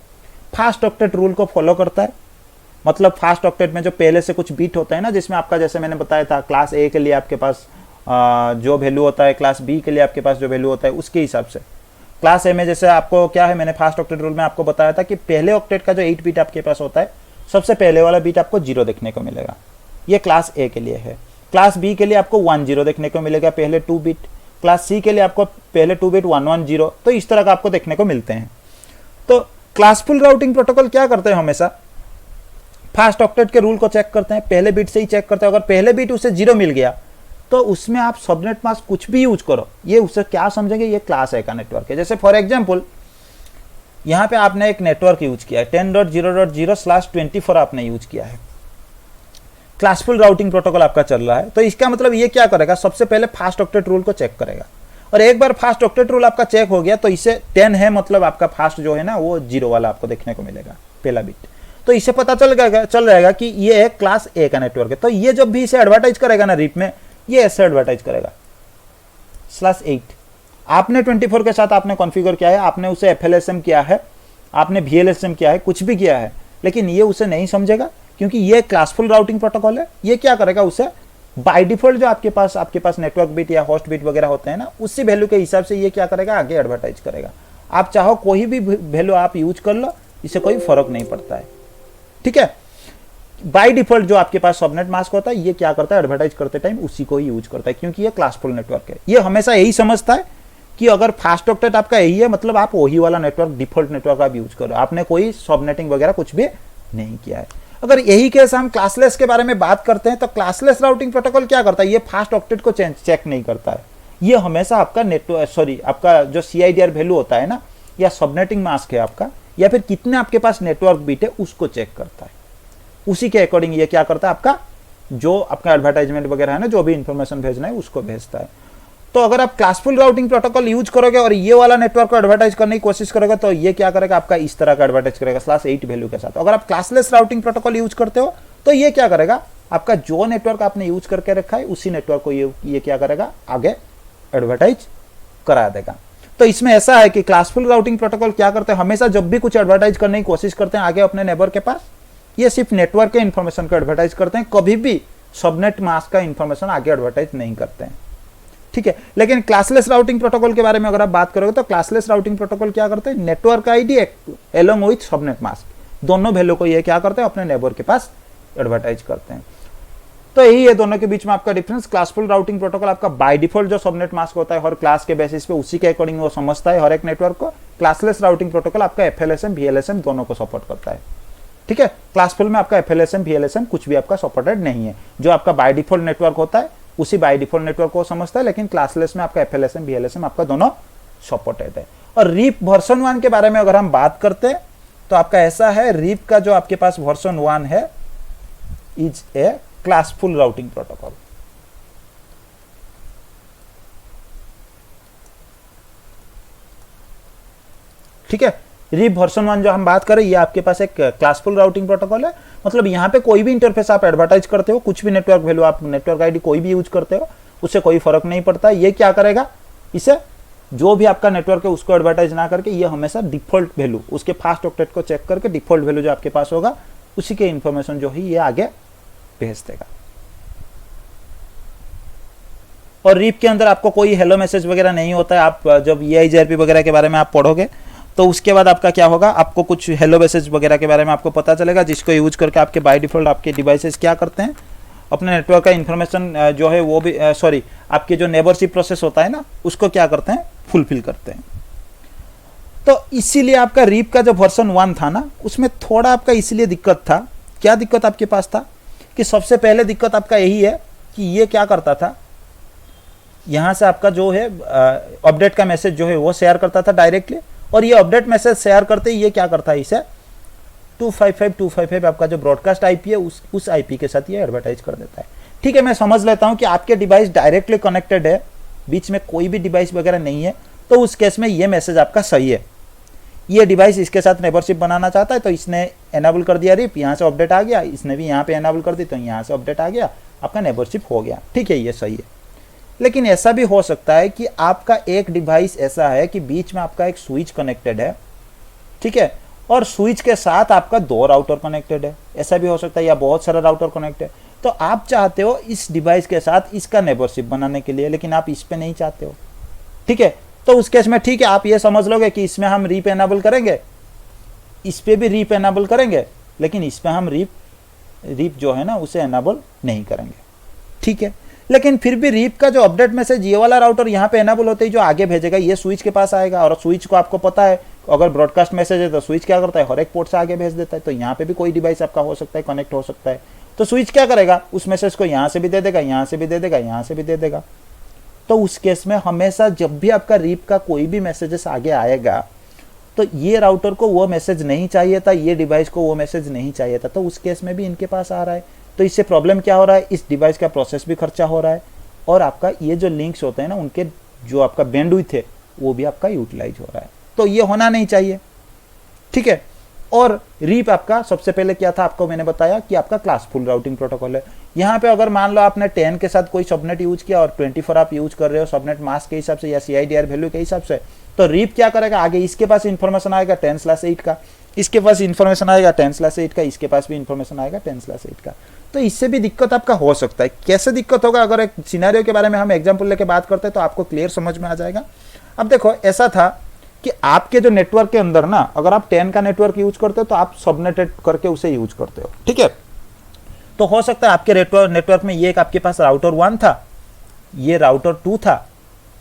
फास्ट ऑक्टेट रूल को फॉलो करता है। मतलब फास्ट ऑक्टेट में जो पहले से कुछ बीट होता है ना, जिसमें आपका जैसे मैंने बताया था क्लास A के लिए आपके पास जो वैल्यू होता है, क्लास B के लिए आपके पास जो वैल्यू होता है उसके हिसाब से। क्लास A में जैसे आपको क्या है, मैंने फास्ट ऑक्टेट रूल में आपको बताया था कि पहले ऑक्टेट का जो 8 बीट आपके पास होता है, सबसे पहले वाला बीट आपको 0 देखने को मिलेगा, ये क्लास A के लिए है। क्लास B के लिए आपको 1 0 देखने को मिलेगा, पहले 2 बीट। क्लास C के लिए आपको पहले 2 बीट 1 1 0, तो इस तरह का आपको देखने को मिलते हैं। तो क्लासफुल राउटिंग प्रोटोकॉल क्या करते हैं, हमेशा फास्ट ऑक्टेट के रूल को चेक करते हैं, पहले बीट से ही चेक करते हैं। अगर पहले बीट उसे 0 मिल गया तो उसमें आप सबनेट मास्क कुछ भी यूज करो, ये उसे क्या समझेंगे, ये क्लास A का नेटवर्क है। जैसे फॉर एग्जांपल यहाँ पे आपने एक नेटवर्क यूज किया है, 10.0.0/24 आपने यूज किया है, क्लासफुल राउटिंग प्रोटोकॉल आपका चल रहा है। तो इसका मतलब ये क्या करेगा, सबसे पहले फास्ट ऑक्टेट रूल को चेक करेगा, और एक बार फास्ट ऑक्टेट रूल आपका चेक हो गया तो इसे 10 है, मतलब आपका फास्ट जो है ना वो 0 वाला आपको देखने को मिलेगा, पहला बिट। तो इसे पता चल जाएगा कि ये एक क्लास A का नेटवर्क है। तो ये जब भी इसे एडवर्टाइज करेगा ना रीप में, ये ऐसे एडवर्टाइज करेगा /8। आपने 24 के साथ आपने कॉन्फ़िगर किया है, आपने उसे FLSM किया है, आपने VLSM किया है, कुछ भी किया है, लेकिन ये उसे नहीं समझेगा क्योंकि ये क्लासफुल राउटिंग प्रोटोकॉल है। ये क्या करेगा, उसे बाय डिफॉल्ट जो आपके पास नेटवर्क बिट या होस्ट बिट वगैरह होते हैं ना, उसी वैल्यू के हिसाब से ये क्या करेगा, आगे एडवर्टाइज करेगा। आप चाहो कोई भी वैल्यू आप यूज कर लो, इससे कोई फर्क नहीं पड़ता है, ठीक है। बाय डिफॉल्ट जो आपके पास सबनेट मास्क होता है, ये क्या करता है, एडवर्टाइज करते टाइम उसी को ही यूज करता है, क्योंकि ये क्लासफुल नेटवर्क है। ये हमेशा यही समझता है कि अगर फास्ट ऑक्टेट आपका यही है, मतलब आप वही वाला नेटवर्क, डिफॉल्ट नेटवर्क आप यूज करो, आपने कोई सबनेटिंग वगैरह कुछ भी नहीं किया है। अगर यही केस हम क्लासलेस के बारे में बात करते हैं, तो क्लासलेस राउटिंग प्रोटोकॉल क्या करता है, ये फास्ट ऑक्टेट को चेक नहीं करता है। ये हमेशा आपका नेटवर्क आपका जो CIDR वैल्यू होता है ना, या सबनेटिंग मास्क है आपका, या फिर कितने आपके पास नेटवर्क बिट है, उसको चेक करता है। उसी के अकॉर्डिंग ये क्या करता है, आपका जो आपका एडवर्टाइजमेंट वगैरह है ना, जो भी इंफॉर्मेशन भेजना है उसको भेजता है। तो अगर आप क्लासफुल राउटिंग प्रोटोकॉल यूज करोगे और ये वाला नेटवर्क को एडवर्टाइज करने की कोशिश करोगे, तो ये क्या करेगा, आपका इस तरह का एडवर्टाइज करेगा /8 वैल्यू के साथ। अगर आप क्लासलेस राउटिंग प्रोटोकॉल यूज करते हो, तो ये क्या करेगा, आपका जो नेटवर्क आपने यूज करके रखा है उसी नेटवर्क को ये क्या करेगा, आगे एडवर्टाइज करा देगा। तो इसमें ऐसा है कि क्लासफुल राउटिंग प्रोटोकॉल क्या करते हैं, हमेशा जब भी कुछ एडवर्टाइज करने की कोशिश करते हैं आगे अपने नेबर के पास, ये सिर्फ नेटवर्क के इंफॉर्मेशन को एडवर्टाइज करते हैं, कभी भी सबनेट मास्क का इंफॉर्मेशन आगे एडवर्टाइज नहीं करते हैं, ठीक है। लेकिन क्लासलेस राउटिंग प्रोटोकॉल के बारे में अगर आप बात करोगे, तो क्लासलेस राउटिंग प्रोटोकॉल क्या करते हैं, network ID along with subnet mask, दोनों वैल्यू को ये क्या करते हैं, अपने नेबर के पास एडवर्टाइज करते हैं। तो यही है दोनों के बीच में आपका डिफरेंस। क्लासफुल राउटिंग प्रोटोकॉल आपका बाय डिफॉल्ट जो सबनेट मास्क होता है, हर क्लास के बेसिस पे उसी के अकॉर्डिंग वो समझता है हर एक नेटवर्क को। क्लासलेस राउटिंग प्रोटोकॉल आपका FLSM VLSM दोनों को सपोर्ट करता है, ठीक है। क्लासफुल में आपका FLSM VLSM कुछ भी आपका सपोर्टेड नहीं है। जो आपका बाय डिफॉल्ट नेटवर्क होता है उसी बाय डिफॉल्ट नेटवर्क को समझता है, लेकिन क्लासलेस में आपका FLSM VLSM आपका दोनों सपोर्टेड है। और रीप वर्जन 1 के बारे में अगर हम बात करते हैं, तो आपका ऐसा है, रीप का जो आपके पास वर्जन 1 है is a classful routing protocol, ठीक है। रीप वर्जन 1 जो हम बात करें, ये आपके पास एक क्लासफुल राउटिंग प्रोटोकॉल है। मतलब यहाँ पे कोई भी इंटरफेस आप एडवर्टाइज करते हो, कुछ भी नेटवर्क वैल्यू आप नेटवर्क आईडी कोई भी यूज करते हो, उससे कोई फर्क नहीं पड़ता। ये क्या करेगा, इसे जो भी आपका नेटवर्क है उसको एडवर्टाइज ना करके, ये हमेशा डिफॉल्ट वैल्यू उसके फास्ट ऑक्टेट को चेक करके डिफॉल्ट वैल्यू जो आपके पास होगा उसी के इंफॉर्मेशन जो है ये आगे भेज देगा। और रीप के अंदर आपको कोई हेलो मैसेज वगैरह नहीं होता है। आप जब EIGRP वगैरह के बारे में आप पढ़ोगे, तो उसके बाद आपका क्या होगा, आपको कुछ हेलो मैसेज वगैरह के बारे में आपको पता चलेगा, जिसको यूज करके आपके बाय डिफॉल्ट आपके डिवाइसेस क्या करते हैं, अपने नेटवर्क का इंफॉर्मेशन जो है वो भी आपके जो नेबरशिप प्रोसेस होता है ना, उसको क्या करते हैं, फुलफिल करते हैं। तो इसीलिए आपका रीप का जो वर्जन 1 था ना, उसमें थोड़ा आपका इसलिए दिक्कत था। क्या दिक्कत आपके पास था कि सबसे पहले दिक्कत आपका यही है कि ये क्या करता था, यहाँ से आपका जो है अपडेट का मैसेज जो है वो शेयर करता था डायरेक्टली, और ये अपडेट मैसेज शेयर करते ही ये क्या करता है, इसे 255 आपका जो ब्रॉडकास्ट IP है उस IP के साथ ये एडवर्टाइज कर देता है। ठीक है, मैं समझ लेता हूँ कि आपके डिवाइस डायरेक्टली कनेक्टेड है, बीच में कोई भी डिवाइस वगैरह नहीं है, तो उस केस में ये मैसेज आपका सही है। ये डिवाइस इसके साथ नेबरशिप बनाना चाहता है, तो इसने एनाबल कर दिया रिप, यहाँ से अपडेट आ गया, इसने भी यहाँ पे एनाबल कर दी तो यहाँ से अपडेट आ गया, आपका नेबरशिप हो गया। ठीक है, ये सही है। लेकिन ऐसा भी हो सकता है कि आपका एक डिवाइस ऐसा है कि बीच में आपका एक स्विच कनेक्टेड है, ठीक है, और स्विच के साथ आपका 2 राउटर कनेक्टेड है, ऐसा भी हो सकता है, या बहुत सारा राउटर कनेक्ट है। तो आप चाहते हो इस डिवाइस के साथ इसका नेबरशिप बनाने के लिए, लेकिन आप इस पे नहीं चाहते हो। ठीक है, तो उस केस में ठीक है, आप ये समझ लोगे कि इसमें हम रीप एनाबल करेंगे, इस पे भी रीप एनाबल करेंगे, लेकिन इस पे हम रीप जो है ना उसे एनाबल नहीं करेंगे। ठीक है, लेकिन फिर भी रीप का जो अपडेट मैसेज ये वाला राउटर यहाँ पे एनाबल होते ही जो आगे भेजेगा ये स्विच के पास आएगा, और स्विच को आपको पता है अगर ब्रॉडकास्ट मैसेज है तो स्विच क्या करता है, हर एक पोर्ट से आगे भेज देता है। तो यहाँ पे भी कोई डिवाइस आपका हो सकता है, कनेक्ट हो सकता है, तो स्विच क्या करेगा, उस मैसेज को यहाँ से भी दे देगा, यहाँ से भी दे देगा, यहाँ से भी दे देगा। तो उस केस में हमेशा जब भी आपका रीप का कोई भी मैसेजेस आगे आएगा, तो ये राउटर को वो मैसेज नहीं चाहिए था, ये डिवाइस को वो मैसेज नहीं चाहिए था, तो उस केस में भी इनके पास आ रहा है। तो इससे प्रॉब्लम क्या हो रहा है, इस डिवाइस का प्रोसेस भी खर्चा हो रहा है, और आपका ये जो लिंक्स होते हैं ना उनके जो आपका बैंडविड्थ है वो भी आपका यूटिलाइज हो रहा है। तो ये होना नहीं चाहिए। ठीक है, और रीप आपका सबसे पहले क्या था, आपको मैंने बताया कि आपका क्लासफुल राउटिंग प्रोटोकॉल है। यहाँ पे अगर मान लो आपने 10 के साथ कोई सबनेट यूज किया और 24 आप यूज कर रहे हो सबनेट मास्क के हिसाब से या CIDR वैल्यू के हिसाब से, तो रीप क्या करेगा, आगे इसके पास इंफॉर्मेशन आएगा 10/8 का, इसके पास इंफॉर्मेशन आएगा 10/8 का, इसके पास भी इंफॉर्मेशन आएगा 10/8 का। तो इससे भी दिक्कत आपका हो सकता है। कैसे दिक्कत होगा, अगर एक सिनेरियो के बारे में हम एग्जांपल लेके बात करते हैं तो आपको क्लियर समझ में आ जाएगा। अब देखो ऐसा था कि आपके जो नेटवर्क के अंदर ना, अगर आप 10 का नेटवर्क यूज करते हो तो आप सबनेटेड करके उसे यूज करते हो, ठीक है। तो हो सकता है आपके नेटवर्क में ये एक आपके पास राउटर 1 था, ये राउटर 2 था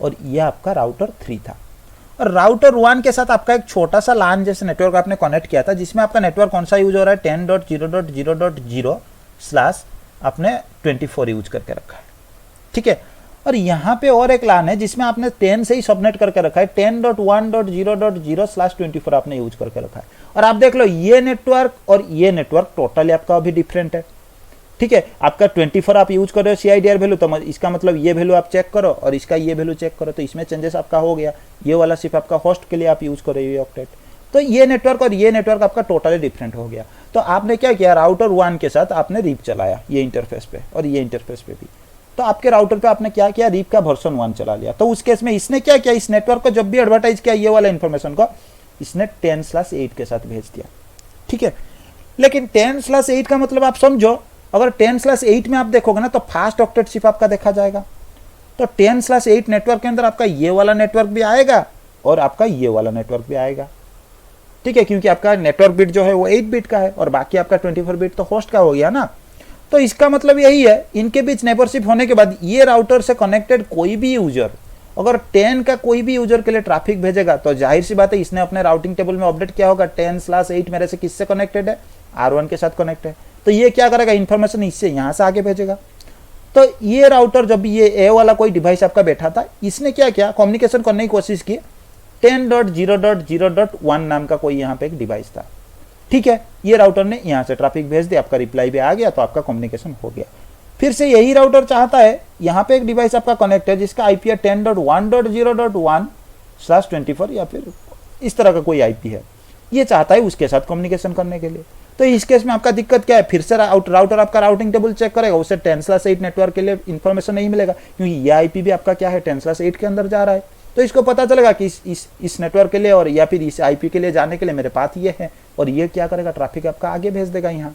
और ये आपका राउटर 3 था। और राउटर 1 के साथ आपका एक छोटा सा LAN जैसे नेटवर्क आपने कनेक्ट किया था, जिसमें आपका नेटवर्क कौन सा यूज हो रहा है, 10.0.0.0 स्लैश आपने 24 यूज करके रखा है, ठीक है। और यहाँ पे और एक LAN है जिसमें आपने 10 से ही सबनेट करके रखा है, 10.1.0.0/24 आपने यूज करके रखा है। और आप देख लो ये नेटवर्क और ये नेटवर्क टोटली आपका अभी डिफरेंट है, ठीक है। आपका 24 आप यूज कर रहे हो CIDR वैल्यू, तो इसका मतलब ये वैल्यू आप चेक करो और इसका ये वैल्यू चेक करो, तो इसमें चेंजेस आपका हो गया। ये वाला सिर्फ आपका होस्ट के लिए आप यूज कर रहे हो ऑक्टेट, तो ये नेटवर्क और ये नेटवर्क आपका टोटली डिफरेंट हो गया। तो आपने क्या किया, राउटर 1 के साथ आपने रीप चलाया ये इंटरफेस पे और ये इंटरफेस पे भी, तो आपके राउटर पे आपने क्या किया, रीप का वर्जन 1 चला लिया। तो उस केस में इसने क्या किया, इस नेटवर्क को जब भी एडवर्टाइज किया ये वाला इंफॉर्मेशन को इसने 10/8 के साथ भेज दिया, ठीक है। लेकिन 10/8 का मतलब आप समझो, अगर 10/8 में आप देखोगे ना तो फास्ट ऑक्टेट सिर्फ आपका देखा जाएगा। तो 10/8 नेटवर्क के अंदर आपका ये वाला नेटवर्क भी आएगा और आपका ये वाला नेटवर्क भी आएगा, ठीक है, क्योंकि आपका नेटवर्क बिट जो है वो 8 बिट का है और बाकी आपका 24 बिट तो होस्ट का हो गया ना। तो इसका मतलब यही है, इनके बीच नेबरशिप होने के बाद ये राउटर से कनेक्टेड कोई भी यूजर अगर 10 का कोई भी यूजर के लिए ट्रैफिक भेजेगा तो जाहिर सी बात है इसने अपने राउटिंग टेबल में अपडेट किया होगा 10/8 मेरे से किससे कनेक्टेड है, R1 के साथ कनेक्ट है। तो ये क्या करेगा, इंफॉर्मेशन इससे यहाँ से आगे भेजेगा। तो ये राउटर जब ये ए वाला कोई डिवाइस आपका बैठा था, इसने क्या किया, कम्युनिकेशन करने की कोशिश की, 10.0.0.1 नाम का कोई यहाँ पे एक डिवाइस था, ठीक है। ये राउटर ने यहाँ से ट्रैफिक भेज दिया, आपका रिप्लाई भी आ गया, तो आपका कम्युनिकेशन हो गया। फिर से यही राउटर चाहता है, यहाँ पे एक डिवाइस आपका कनेक्ट है जिसका IP है 10.1.0.1/24 या फिर इस तरह का कोई IP है, ये चाहता है उसके साथ कम्युनिकेशन करने के लिए। तो इस केस में आपका दिक्कत क्या है, फिर से राउटर आपका राउटिंग टेबल चेक करेगा, उसे 10/8 नेटवर्क के लिए इंफॉर्मेशन नहीं मिलेगा, क्योंकि ये IP भी आपका क्या है 10/8 के अंदर जा रहा है। तो इसको पता चलेगा कि इस नेटवर्क के लिए और या फिर इस IP के लिए जाने के लिए मेरे पास ये है, और ये क्या करेगा, ट्रैफिक आपका आगे भेज देगा यहाँ,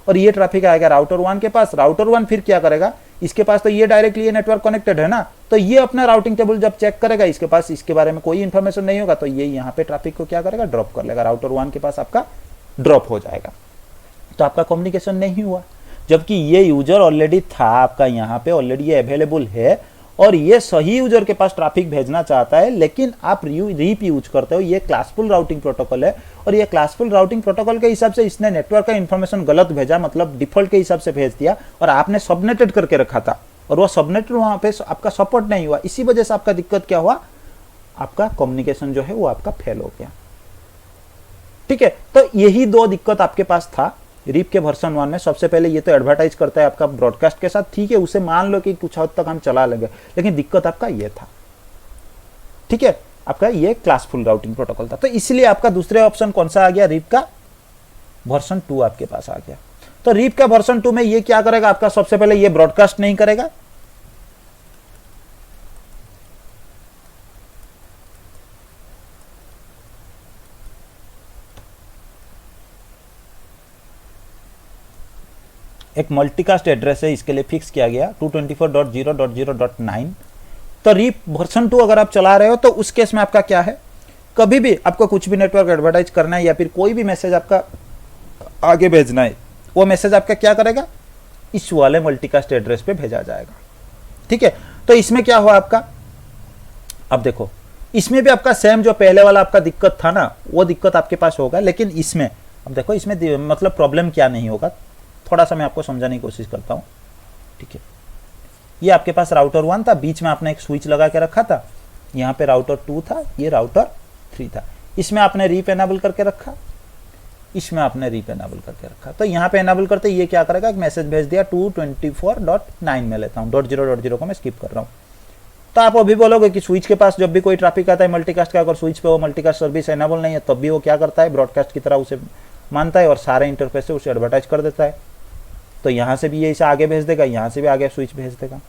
और ये ट्रैफिक आएगा राउटर 1 के पास। राउटर 1 फिर क्या करेगा, इसके पास तो ये डायरेक्टली ये नेटवर्क कनेक्टेड है ना, तो ये अपना राउटिंग टेबल जब चेक करेगा, इसके पास इसके बारे में कोई इंफॉर्मेशन नहीं होगा, तो ये यहाँ पे ट्रैफिक को क्या करेगा, ड्रॉप कर लेगा, राउटर 1 के पास आपका ड्रॉप हो जाएगा। तो आपका कम्युनिकेशन नहीं हुआ, जबकि ये यूजर ऑलरेडी था आपका यहाँ पे, ऑलरेडी ये अवेलेबल है और ये सही यूजर के पास ट्रैफिक भेजना चाहता है, लेकिन आप रीप यूज करते हो। ये क्लासफुल राउटिंग प्रोटोकॉल है और ये क्लासफुल राउटिंग प्रोटोकॉल के हिसाब से इसने नेटवर्क का इंफॉर्मेशन गलत भेजा, मतलब डिफॉल्ट के हिसाब से भेज दिया, और आपने सबनेटेड करके रखा था और वो सबनेटेड वहां पे आपका सपोर्ट नहीं हुआ। इसी वजह से आपका दिक्कत क्या हुआ, आपका कम्युनिकेशन जो है वो आपका फेल हो गया, ठीक है। तो यही दो दिक्कत आपके पास था रीप के वर्जन 1 में। सबसे पहले ये तो एडवर्टाइज करता है आपका ब्रॉडकास्ट के साथ, ठीक है, उसे मान लो कि कुछ हद तक हम चला लेंगे, लेकिन दिक्कत आपका ये था, ठीक है, आपका ये क्लासफुल राउटिंग प्रोटोकॉल था। तो इसलिए आपका दूसरे ऑप्शन कौन सा आ गया, रीप का वर्जन 2 आपके पास आ गया। तो रीप का वर्जन 2 में ये क्या करेगा, आपका सबसे पहले ये ब्रॉडकास्ट नहीं करेगा, एक मल्टीकास्ट एड्रेस है, इसके लिए फिक्स किया गया 224.0.0.9। तो रीप वर्जन 2 अगर आप चला रहे हो तो उस केस में आपका क्या है, कभी भी आपको कुछ भी नेटवर्क एडवर्टाइज करना है या फिर कोई भी मैसेज आपका आगे भेजना है, वो मैसेज आपका क्या करेगा, इस वाले मल्टीकास्ट एड्रेस पे भेजा जाएगा, ठीक है। तो इसमें क्या हुआ आपका, अब देखो इसमें भी आपका सेम जो पहले वाला आपका दिक्कत था ना, वो दिक्कत आपके पास होगा, लेकिन इसमें अब देखो इसमें मतलब प्रॉब्लम क्या नहीं होगा, थोड़ा सा मैं आपको समझाने की कोशिश करता हूँ, ठीक है। ये आपके पास राउटर 1 था, बीच में आपने एक स्विच लगा के रखा था, यहाँ पे राउटर 2 था, ये राउटर 3 था, इसमें आपने रीप एनेबल करके रखा, इसमें आपने रीप एनेबल करके रखा। तो यहाँ पे एनेबल करते ये क्या करेगा, एक मैसेज भेज दिया 224.9 में लेता हूँ, .0.0 को मैं स्किप कर रहा हूँ। तो आप अभी बोलोगे कि स्विच के पास जब भी कोई ट्रैफिक आता है मल्टीकास्ट का, अगर स्विच पे वो मल्टीकास्ट सर्विस एनेबल नहीं है तब भी वो क्या करता है, ब्रॉडकास्ट की तरह उसे मानता है और सारे इंटरफेस से उसे एडवर्टाइज कर देता है। तो यहाँ से भी ये इसे आगे भेज देगा, यहाँ से भी आगे स्विच भेज देगा।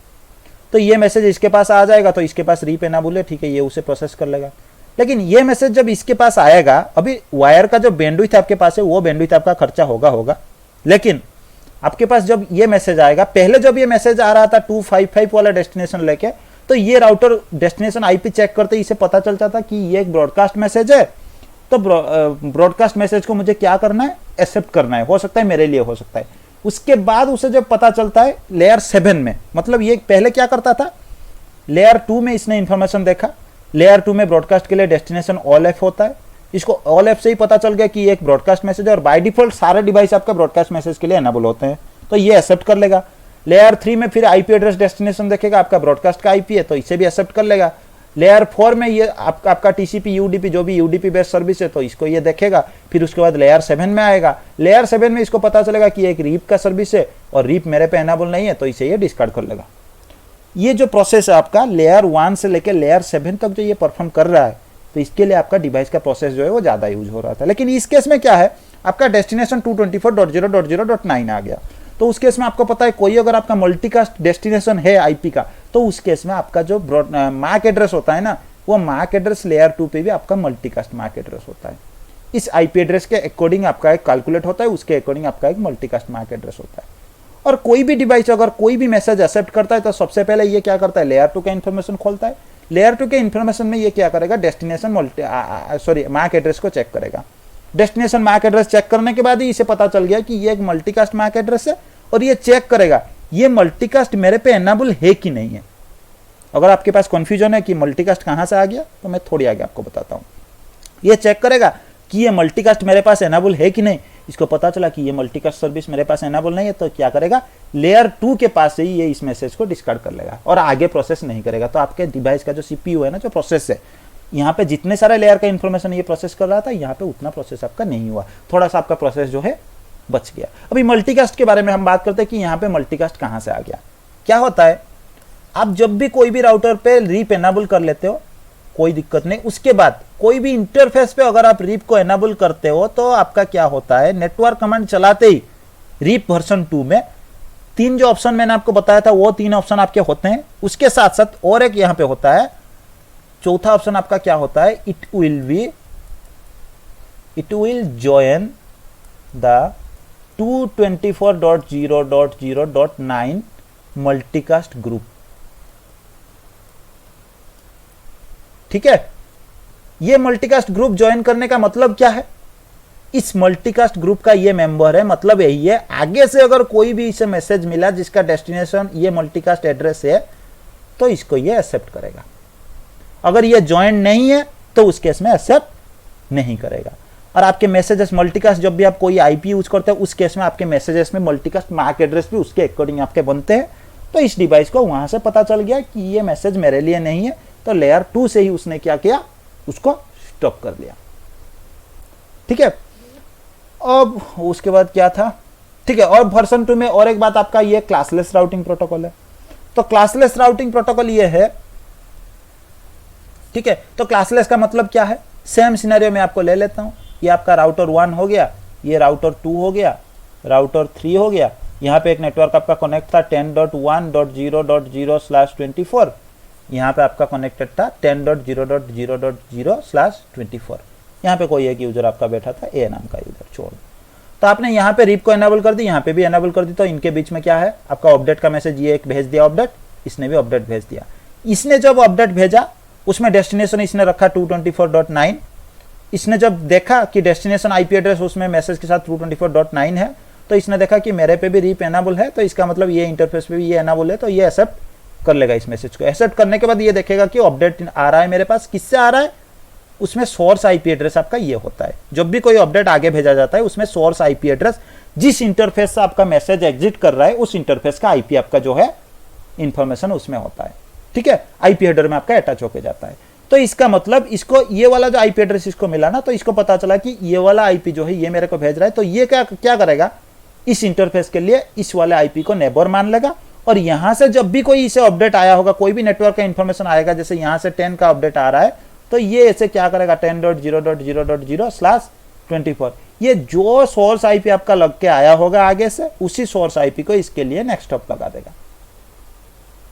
तो ये मैसेज इसके पास आ जाएगा, तो इसके पास रीप एनाबल है, ठीक है, ये उसे प्रोसेस कर लेगा। लेकिन ये मैसेज जब इसके पास आएगा, अभी वायर का जो बैंडविड्थ आपके पास है वो बैंडविड्थ आपका खर्चा होगा, लेकिन आपके पास जब ये मैसेज आएगा, पहले जब ये मैसेज आ रहा था 255 वाला डेस्टिनेशन लेके, तो ये राउटर डेस्टिनेशन आईपी चेक करते ही इसे पता चलता था कि ये एक ब्रॉडकास्ट मैसेज है, तो ब्रॉडकास्ट मैसेज को मुझे क्या करना है, एक्सेप्ट करना है, हो सकता है मेरे लिए हो सकता है। उसके बाद उसे जब पता चलता है लेयर 7 में, मतलब ये पहले क्या करता था, लेयर 2 में इसने इंफॉर्मेशन देखा, लेयर 2 में ब्रॉडकास्ट के लिए डेस्टिनेशन ऑल एफ होता है, इसको ऑल एफ से ही पता चल गया कि ये एक ब्रॉडकास्ट मैसेज है और बाय डिफॉल्ट सारे डिवाइस आपका ब्रॉडकास्ट मैसेज के लिए एनेबल होते हैं, तो ये एक्सेप्ट कर लेगा। लेयर 3 में फिर आईपी एड्रेस डेस्टिनेशन देखेगा, आपका ब्रॉडकास्ट का आईपी है, तो इसे भी एक्सेप्ट कर लेगा। लेयर 4 में ये आपका टीसीपी यूडीपी जो भी यूडीपी बेस्ड सर्विस है, तो इसको ये देखेगा। फिर उसके बाद लेयर 7 में आएगा, लेयर 7 में इसको पता चलेगा कि एक रीप का सर्विस है और रीप मेरे पे एनेबल नहीं है, तो इसे ये डिस्कार्ड कर लेगा। ये जो प्रोसेस है आपका लेयर 1 से लेकर लेयर 7 तक जो ये परफॉर्म कर रहा है, तो इसके लिए आपका डिवाइस का प्रोसेस जो है वो ज़्यादा यूज हो रहा था। लेकिन इस केस में क्या है, आपका डेस्टिनेशन 224.0.0.9 आ गया, तो उस केस में आपको पता है कोई अगर आपका मल्टीकास्ट डेस्टिनेशन है आईपी का, तो उस केस में आपका जो मैक एड्रेस होता है ना, वो मैक एड्रेस लेयर 2 पे भी आपका मल्टीकास्ट मैक एड्रेस होता है। इस आईपी एड्रेस के अकॉर्डिंग आपका एक कैलकुलेट होता है, उसके अकॉर्डिंग आपका एक मल्टीकास्ट मैक एड्रेस होता है। और कोई भी डिवाइस अगर कोई भी मैसेज एक्सेप्ट करता है, तो सबसे पहले ये क्या करता है, लेयर 2 का इन्फॉर्मेशन खोलता है। लेयर 2 के इन्फॉर्मेशन में ये क्या करेगा, डेस्टिनेशन मैक एड्रेस को चेक करेगा। डेस्टिनेशन मैक एड्रेस चेक करने के बाद ही इसे पता चल गया कि ये एक मल्टीकास्ट मैक एड्रेस है, और ये चेक करेगा ये मल्टीकास्ट मेरे पे एनेबल है कि नहीं है। अगर आपके पास कंफ्यूजन है कि मल्टीकास्ट कहां से आ गया, तो मैं थोड़ी आगे आपको बताता हूं। ये चेक करेगा कि ये मल्टीकास्ट मेरे पास एनेबल है कि नहीं। इसको पता चला कि ये मल्टीकास्ट सर्विस मेरे पास एनेबल नहीं है, तो क्या करेगा, लेयर 2 के पास से ही ये इस मैसेज को डिस्कार्ड कर लेगा और आगे प्रोसेस नहीं करेगा। तो आपके डिवाइस का जो सीपीयू है ना, जो प्रोसेस है, यहाँ पे जितने सारे लेयर का इंफॉर्मेशन ये प्रोसेस कर रहा था, यहाँ पे उतना प्रोसेस आपका नहीं हुआ, थोड़ा सा आपका प्रोसेस जो है बच गया। अभी मल्टीकास्ट के बारे में हम बात करते हैं कि यहाँ पे मल्टीकास्ट कहाँ से आ गया। क्या होता है, आप जब भी कोई भी राउटर पे रीप एनेबल कर लेते हो, कोई दिक्कत नहीं, उसके बाद कोई भी इंटरफेस पे अगर आप रीप को एनेबल करते हो, तो आपका क्या होता है, नेटवर्क कमांड चलाते ही रीप वर्जन 2 में 3 जो ऑप्शन मैंने आपको बताया था, वो 3 ऑप्शन आपके होते हैं। उसके साथ साथ और एक यहाँ पे होता है, चौथा ऑप्शन आपका क्या होता है, it will join the 224.0.0.9 multicast group. ठीक है, ये मल्टीकास्ट ग्रुप ज्वाइन करने का मतलब क्या है, इस मल्टीकास्ट ग्रुप का ये मेंबर है, मतलब यही है आगे से अगर कोई भी इसे मैसेज मिला जिसका डेस्टिनेशन ये मल्टीकास्ट एड्रेस है, तो इसको ये एक्सेप्ट करेगा। अगर ये ज्वाइन नहीं है तो उस केस में एक्सेप्ट नहीं करेगा। और आपके मैसेजेस मल्टीकास्ट, जब भी आप कोई आईपी यूज करते हैं, उस केस में आपके मैसेजेस में मल्टीकास्ट मैक एड्रेस भी उसके अकॉर्डिंग आपके बनते हैं। तो इस डिवाइस को वहां से पता चल गया कि ये मैसेज मेरे लिए नहीं है, तो लेयर 2 से ही उसने क्या किया, उसको स्टॉप कर दिया। ठीक है, अब उसके बाद क्या था, ठीक है, और वर्जन 2 में और एक बात आपका ये क्लासलेस राउटिंग प्रोटोकॉल है। तो क्लासलेस राउटिंग प्रोटोकॉल ये है, ठीक है, तो क्लासलेस का मतलब क्या है, सेम सिनेरियो में आपको ले लेता हूं। ये आपका राउटर 1 हो गया, ये राउटर 2 हो गया, राउटर 3 हो गया। यहाँ पे एक नेटवर्क आपका कनेक्ट था 10.1.0.0/24, यहाँ पे आपका कनेक्टेड था 10.0.0.0/24। यहाँ पे कोई एक यूजर आपका बैठा था, ए नाम का यूजर, छोड़। तो आपने यहाँ पे रीप को एनेबल कर दी, यहाँ पे भी एनेबल कर दी, तो इनके बीच में क्या है, आपका अपडेट का मैसेज, ये एक भेज दिया अपडेट, इसने भी अपडेट भेज दिया। इसने जब अपडेट भेजा, उसमें डेस्टिनेशन इसने रखा 224.9। इसने जब देखा कि डेस्टिनेशन आईपी एड्रेस उसमें मैसेज के साथ 224.9 है, तो इसने देखा कि मेरे पे भी रीप एनेबल है, तो इसका मतलब ये इंटरफेस पे भी ये एनेबल है, तो ये एक्सेप्ट कर लेगा इस मैसेज को। एक्सेप्ट करने के बाद ये देखेगा कि अपडेट आ रहा है मेरे पास, किससे आ रहा है, उसमें सोर्स आईपी एड्रेस आपका ये होता है। जब भी कोई अपडेट आगे भेजा जाता है, उसमें सोर्स आईपी एड्रेस, जिस इंटरफेस से आपका मैसेज एग्जिट कर रहा है, उस इंटरफेस का आईपी आपका जो है इंफॉर्मेशन उसमें होता है। ठीक है, आईपी हेडर में आपका अटैच होकर जाता है। तो इसका मतलब इसको ये वाला जो आईपी एड्रेस इसको मिला ना, तो इसको पता चला कि ये वाला आईपी जो है ये मेरे को भेज रहा है, तो ये क्या करेगा, इस इंटरफेस के लिए इस वाले आईपी को नेबर मान लेगा। और यहां से जब भी कोई इसे अपडेट आया होगा, कोई भी नेटवर्क का इंफॉर्मेशन आएगा, जैसे यहां से 10 का अपडेट आ रहा है, तो ये ऐसे क्या करेगा, 10.0.0.0/24, ये जो सोर्स आईपी आपका लग के आया होगा आगे से, उसी सोर्स आईपी को इसके लिए नेक्स्ट हॉप लगा देगा।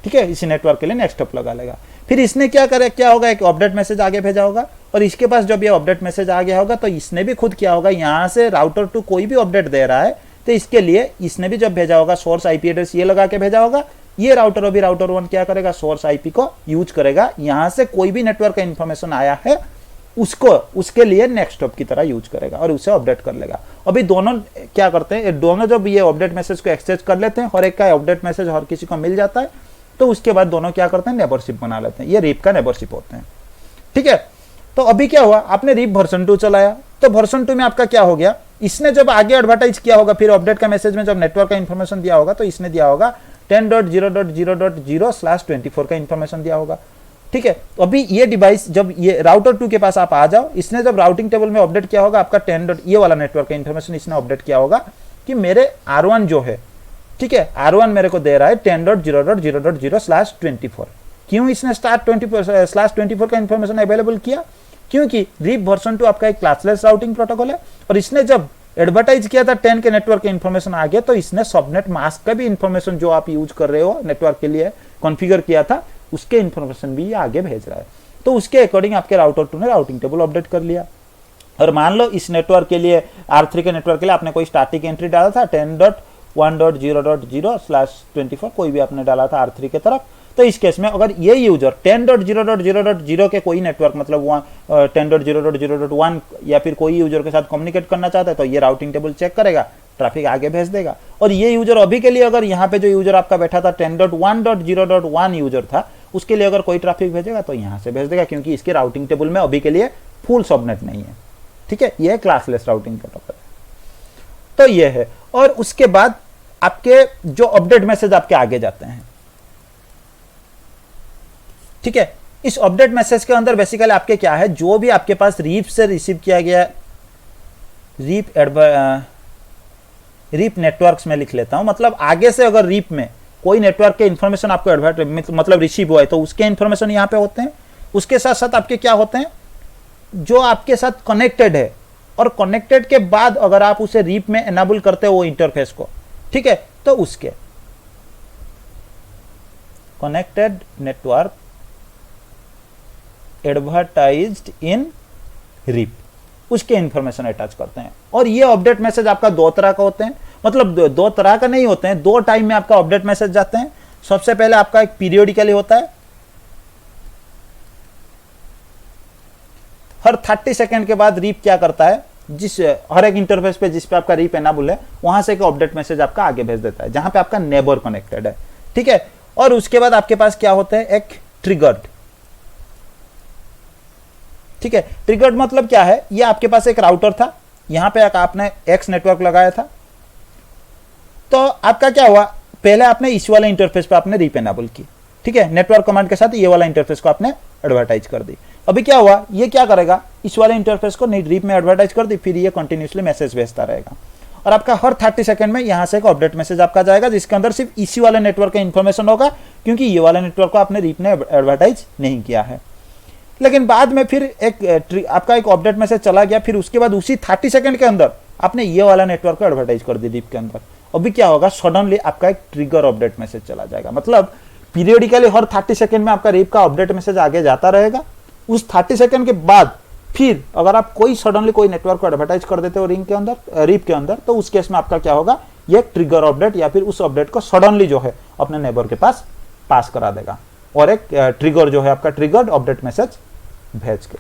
ठीक है, इसी नेटवर्क के लिए नेक्स्ट हॉप लगा लेगा। फिर इसने क्या होगा, एक अपडेट मैसेज आगे भेजा होगा, और इसके पास जब ये अपडेट मैसेज आ गया होगा तो इसने भी खुद क्या होगा, यहाँ से राउटर टू कोई भी अपडेट दे रहा है तो इसके लिए इसने भी जब भेजा होगा सोर्स आईपी एड्रेस ये लगा के भेजा होगा, ये राउटर अभी राउटर 1 क्या करेगा, सोर्स आईपी को यूज करेगा, यहां से कोई भी नेटवर्क का इंफॉर्मेशन आया है उसको उसके लिए नेक्स्ट हॉप की तरह यूज करेगा और उसे अपडेट कर लेगा। अभी दोनों क्या करते हैं, दोनों जब ये अपडेट मैसेज को एक्सचेंज कर लेते हैं, हर एक का अपडेट मैसेज हर किसी को मिल जाता है, तो उसके बाद दोनों क्या करते हैं, नेबरशिप बना लेते हैं। ये रीप का नेबरशिप होते हैं। ठीक है, तो अभी क्या हुआ, आपने रीप वर्जन 2 चलाया, तो वर्जन 2 में आपका क्या हो गया, इसने जब आगे एडवर्टाइज किया होगा, फिर अपडेट का मैसेज में जब नेटवर्क का इंफॉर्मेशन दिया होगा तो इसने दिया होगा 10.0.0.0/24 का इंफॉर्मेशन दिया होगा। ठीक है, तो अभी ये डिवाइस जब ये राउटर 2 के पास आप आ जाओ, इसने जब राउटिंग टेबल में अपडेट किया होगा आपका 10. ये वाला नेटवर्क का इंफॉर्मेशन इसने अपडेट किया होगा कि मेरे R1 जो है, ठीक है, R1 मेरे को दे रहा है 10.0.0.0/24। क्यों इसने /24 का इंफॉर्मेशन अवेलेबल किया, क्योंकि रीप वर्जन 2 आपका एक क्लासलेस राउटिंग प्रोटोकॉल है, और इसने जब एडवर्टाइज किया था 10 के नेटवर्क के इंफॉर्मेशन आगे, तो इसने सबनेट मास्क का भी इंफॉर्मेशन जो आप यूज कर रहे हो नेटवर्क के लिए कॉन्फ़िगर किया था, उसके इंफॉर्मेशन भी ये आगे भेज रहा है। तो उसके अकॉर्डिंग आपके राउटर 2 ने राउटिंग टेबल अपडेट कर लिया। और मान लो इस नेटवर्क के लिए, R3 के नेटवर्क के लिए आपने कोई स्टैटिक एंट्री डाला था 10.1.0.0/24, कोई भी आपने डाला था R3 के तरफ, तो इस केस में अगर ये यूजर 10.0.0.0 के कोई नेटवर्क मतलब 10.0.0.1 या फिर कोई यूजर के साथ कम्युनिकेट करना चाहता है, तो ये राउटिंग टेबल चेक करेगा, ट्रैफिक आगे भेज देगा। और ये यूजर अभी के लिए अगर यहाँ पे जो यूजर आपका बैठा था 10.1.0.1 यूजर था, उसके लिए अगर कोई ट्रैफिक भेजेगा तो यहाँ से भेज देगा, क्योंकि इसके राउटिंग टेबल में अभी के लिए फुल सबनेट नहीं है। ठीक है, ये क्लासलेस राउटिंग प्रोटोकॉल है। तो ये है, और उसके बाद आपके जो अपडेट मैसेज आपके आगे जाते हैं। ठीक है, इस अपडेट मैसेज के अंदर बेसिकली आपके क्या है, जो भी आपके पास रीप से रिसीव किया गया, रीप नेटवर्क्स में लिख लेता हूं, मतलब आगे से अगर रीप में कोई नेटवर्क के इंफॉर्मेशन आपको मतलब रिसीव हुआ है तो उसके इंफॉर्मेशन यहां पे होते हैं। उसके साथ साथ आपके क्या होते हैं, जो आपके साथ कनेक्टेड है, और कनेक्टेड के बाद अगर आप उसे रीप में एनेबल करते हो वो इंटरफेस को, ठीक है, तो उसके कनेक्टेड नेटवर्क एडवर्टाइज्ड इन रीप, उसके इंफॉर्मेशन अटैच करते हैं। और ये अपडेट मैसेज आपका 2 तरह का होते हैं, मतलब 2 तरह का नहीं होते हैं, 2 टाइम में आपका अपडेट मैसेज जाते हैं। सबसे पहले आपका एक पीरियोडिकली होता है, हर 30 सेकंड के बाद रीप क्या करता है, जिस हर एक इंटरफेस पे जिस पे आपका रीप एनेबल है वहां से एक अपडेट मैसेज आपका आगे भेज देता है जहां पे आपका नेबर कनेक्टेड है। ठीक है, और उसके बाद आपके पास क्या होता है, एक ट्रिगर्ड। ठीक है, ट्रिगर्ड मतलब क्या है, ये आपके पास एक राउटर था, यहां पे आपने एक्स नेटवर्क लगाया था, तो आपका क्या हुआ, पहले आपने इस वाले इंटरफेस पे आपने रीप एनेबल की। ठीक है, नेटवर्क कमांड के साथ ये वाला इंटरफेस को आपने एडवर्टाइज कर दी। अभी क्या हुआ, ये क्या करेगा, इस वाले इंटरफेस को रीप में एडवर्टाइज कर दी, फिर ये कंटिन्यूसली मैसेज भेजता रहेगा, और आपका हर 30 सेकंड में यहां से एक अपडेट मैसेज आपका जाएगा, जिसके अंदर सिर्फ इसी वाले नेटवर्क का इंफॉर्मेशन होगा, क्योंकि ये वाले नेटवर्क को आपने रीप ने एडवर्टाइज नहीं किया है। लेकिन बाद में फिर एक आपका एक अपडेट मैसेज चला गया, फिर उसके बाद उसी 30 सेकंड के अंदर आपने ये वाला नेटवर्क को एडवर्टाइज कर दी रीप के अंदर। अभी क्या होगा, सडनली आपका एक ट्रिगर अपडेट मैसेज चला जाएगा, मतलब पीरियडिकली हर 30 सेकंड में आपका रीप का अपडेट मैसेज आगे जाता रहेगा। उस 30 सेकंड के बाद फिर अगर आप कोई सडनली कोई नेटवर्क को एडवर्टाइज कर देते हो रीप के अंदर, तो उस केस में आपका क्या होगा, ये ट्रिगर अपडेट या फिर उस अपडेट को सडनली जो है अपने नेबर के पास करा देगा, और एक ट्रिगर जो है आपका ट्रिगर्ड अपडेट मैसेज भेज के।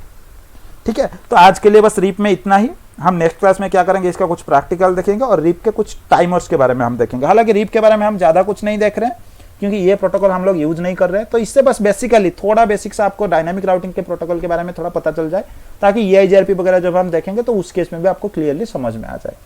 ठीक है, तो आज के लिए बस रीप में इतना ही। हम नेक्स्ट क्लास में क्या करेंगे, इसका कुछ प्रैक्टिकल देखेंगे और रीप के कुछ टाइमर्स के बारे में हम देखेंगे। हालांकि रीप के बारे में हम ज़्यादा कुछ नहीं देख रहे हैं, क्योंकि ये प्रोटोकॉल हम लोग यूज नहीं कर रहे हैं, तो इससे बस बेसिकली थोड़ा बेसिक से आपको डायनामिक राउटिंग के प्रोटोकॉल के बारे में थोड़ा पता चल जाए, ताकि ये IGRP वगैरह जब हम देखेंगे तो उस केस में भी आपको क्लियरली समझ में आ जाए।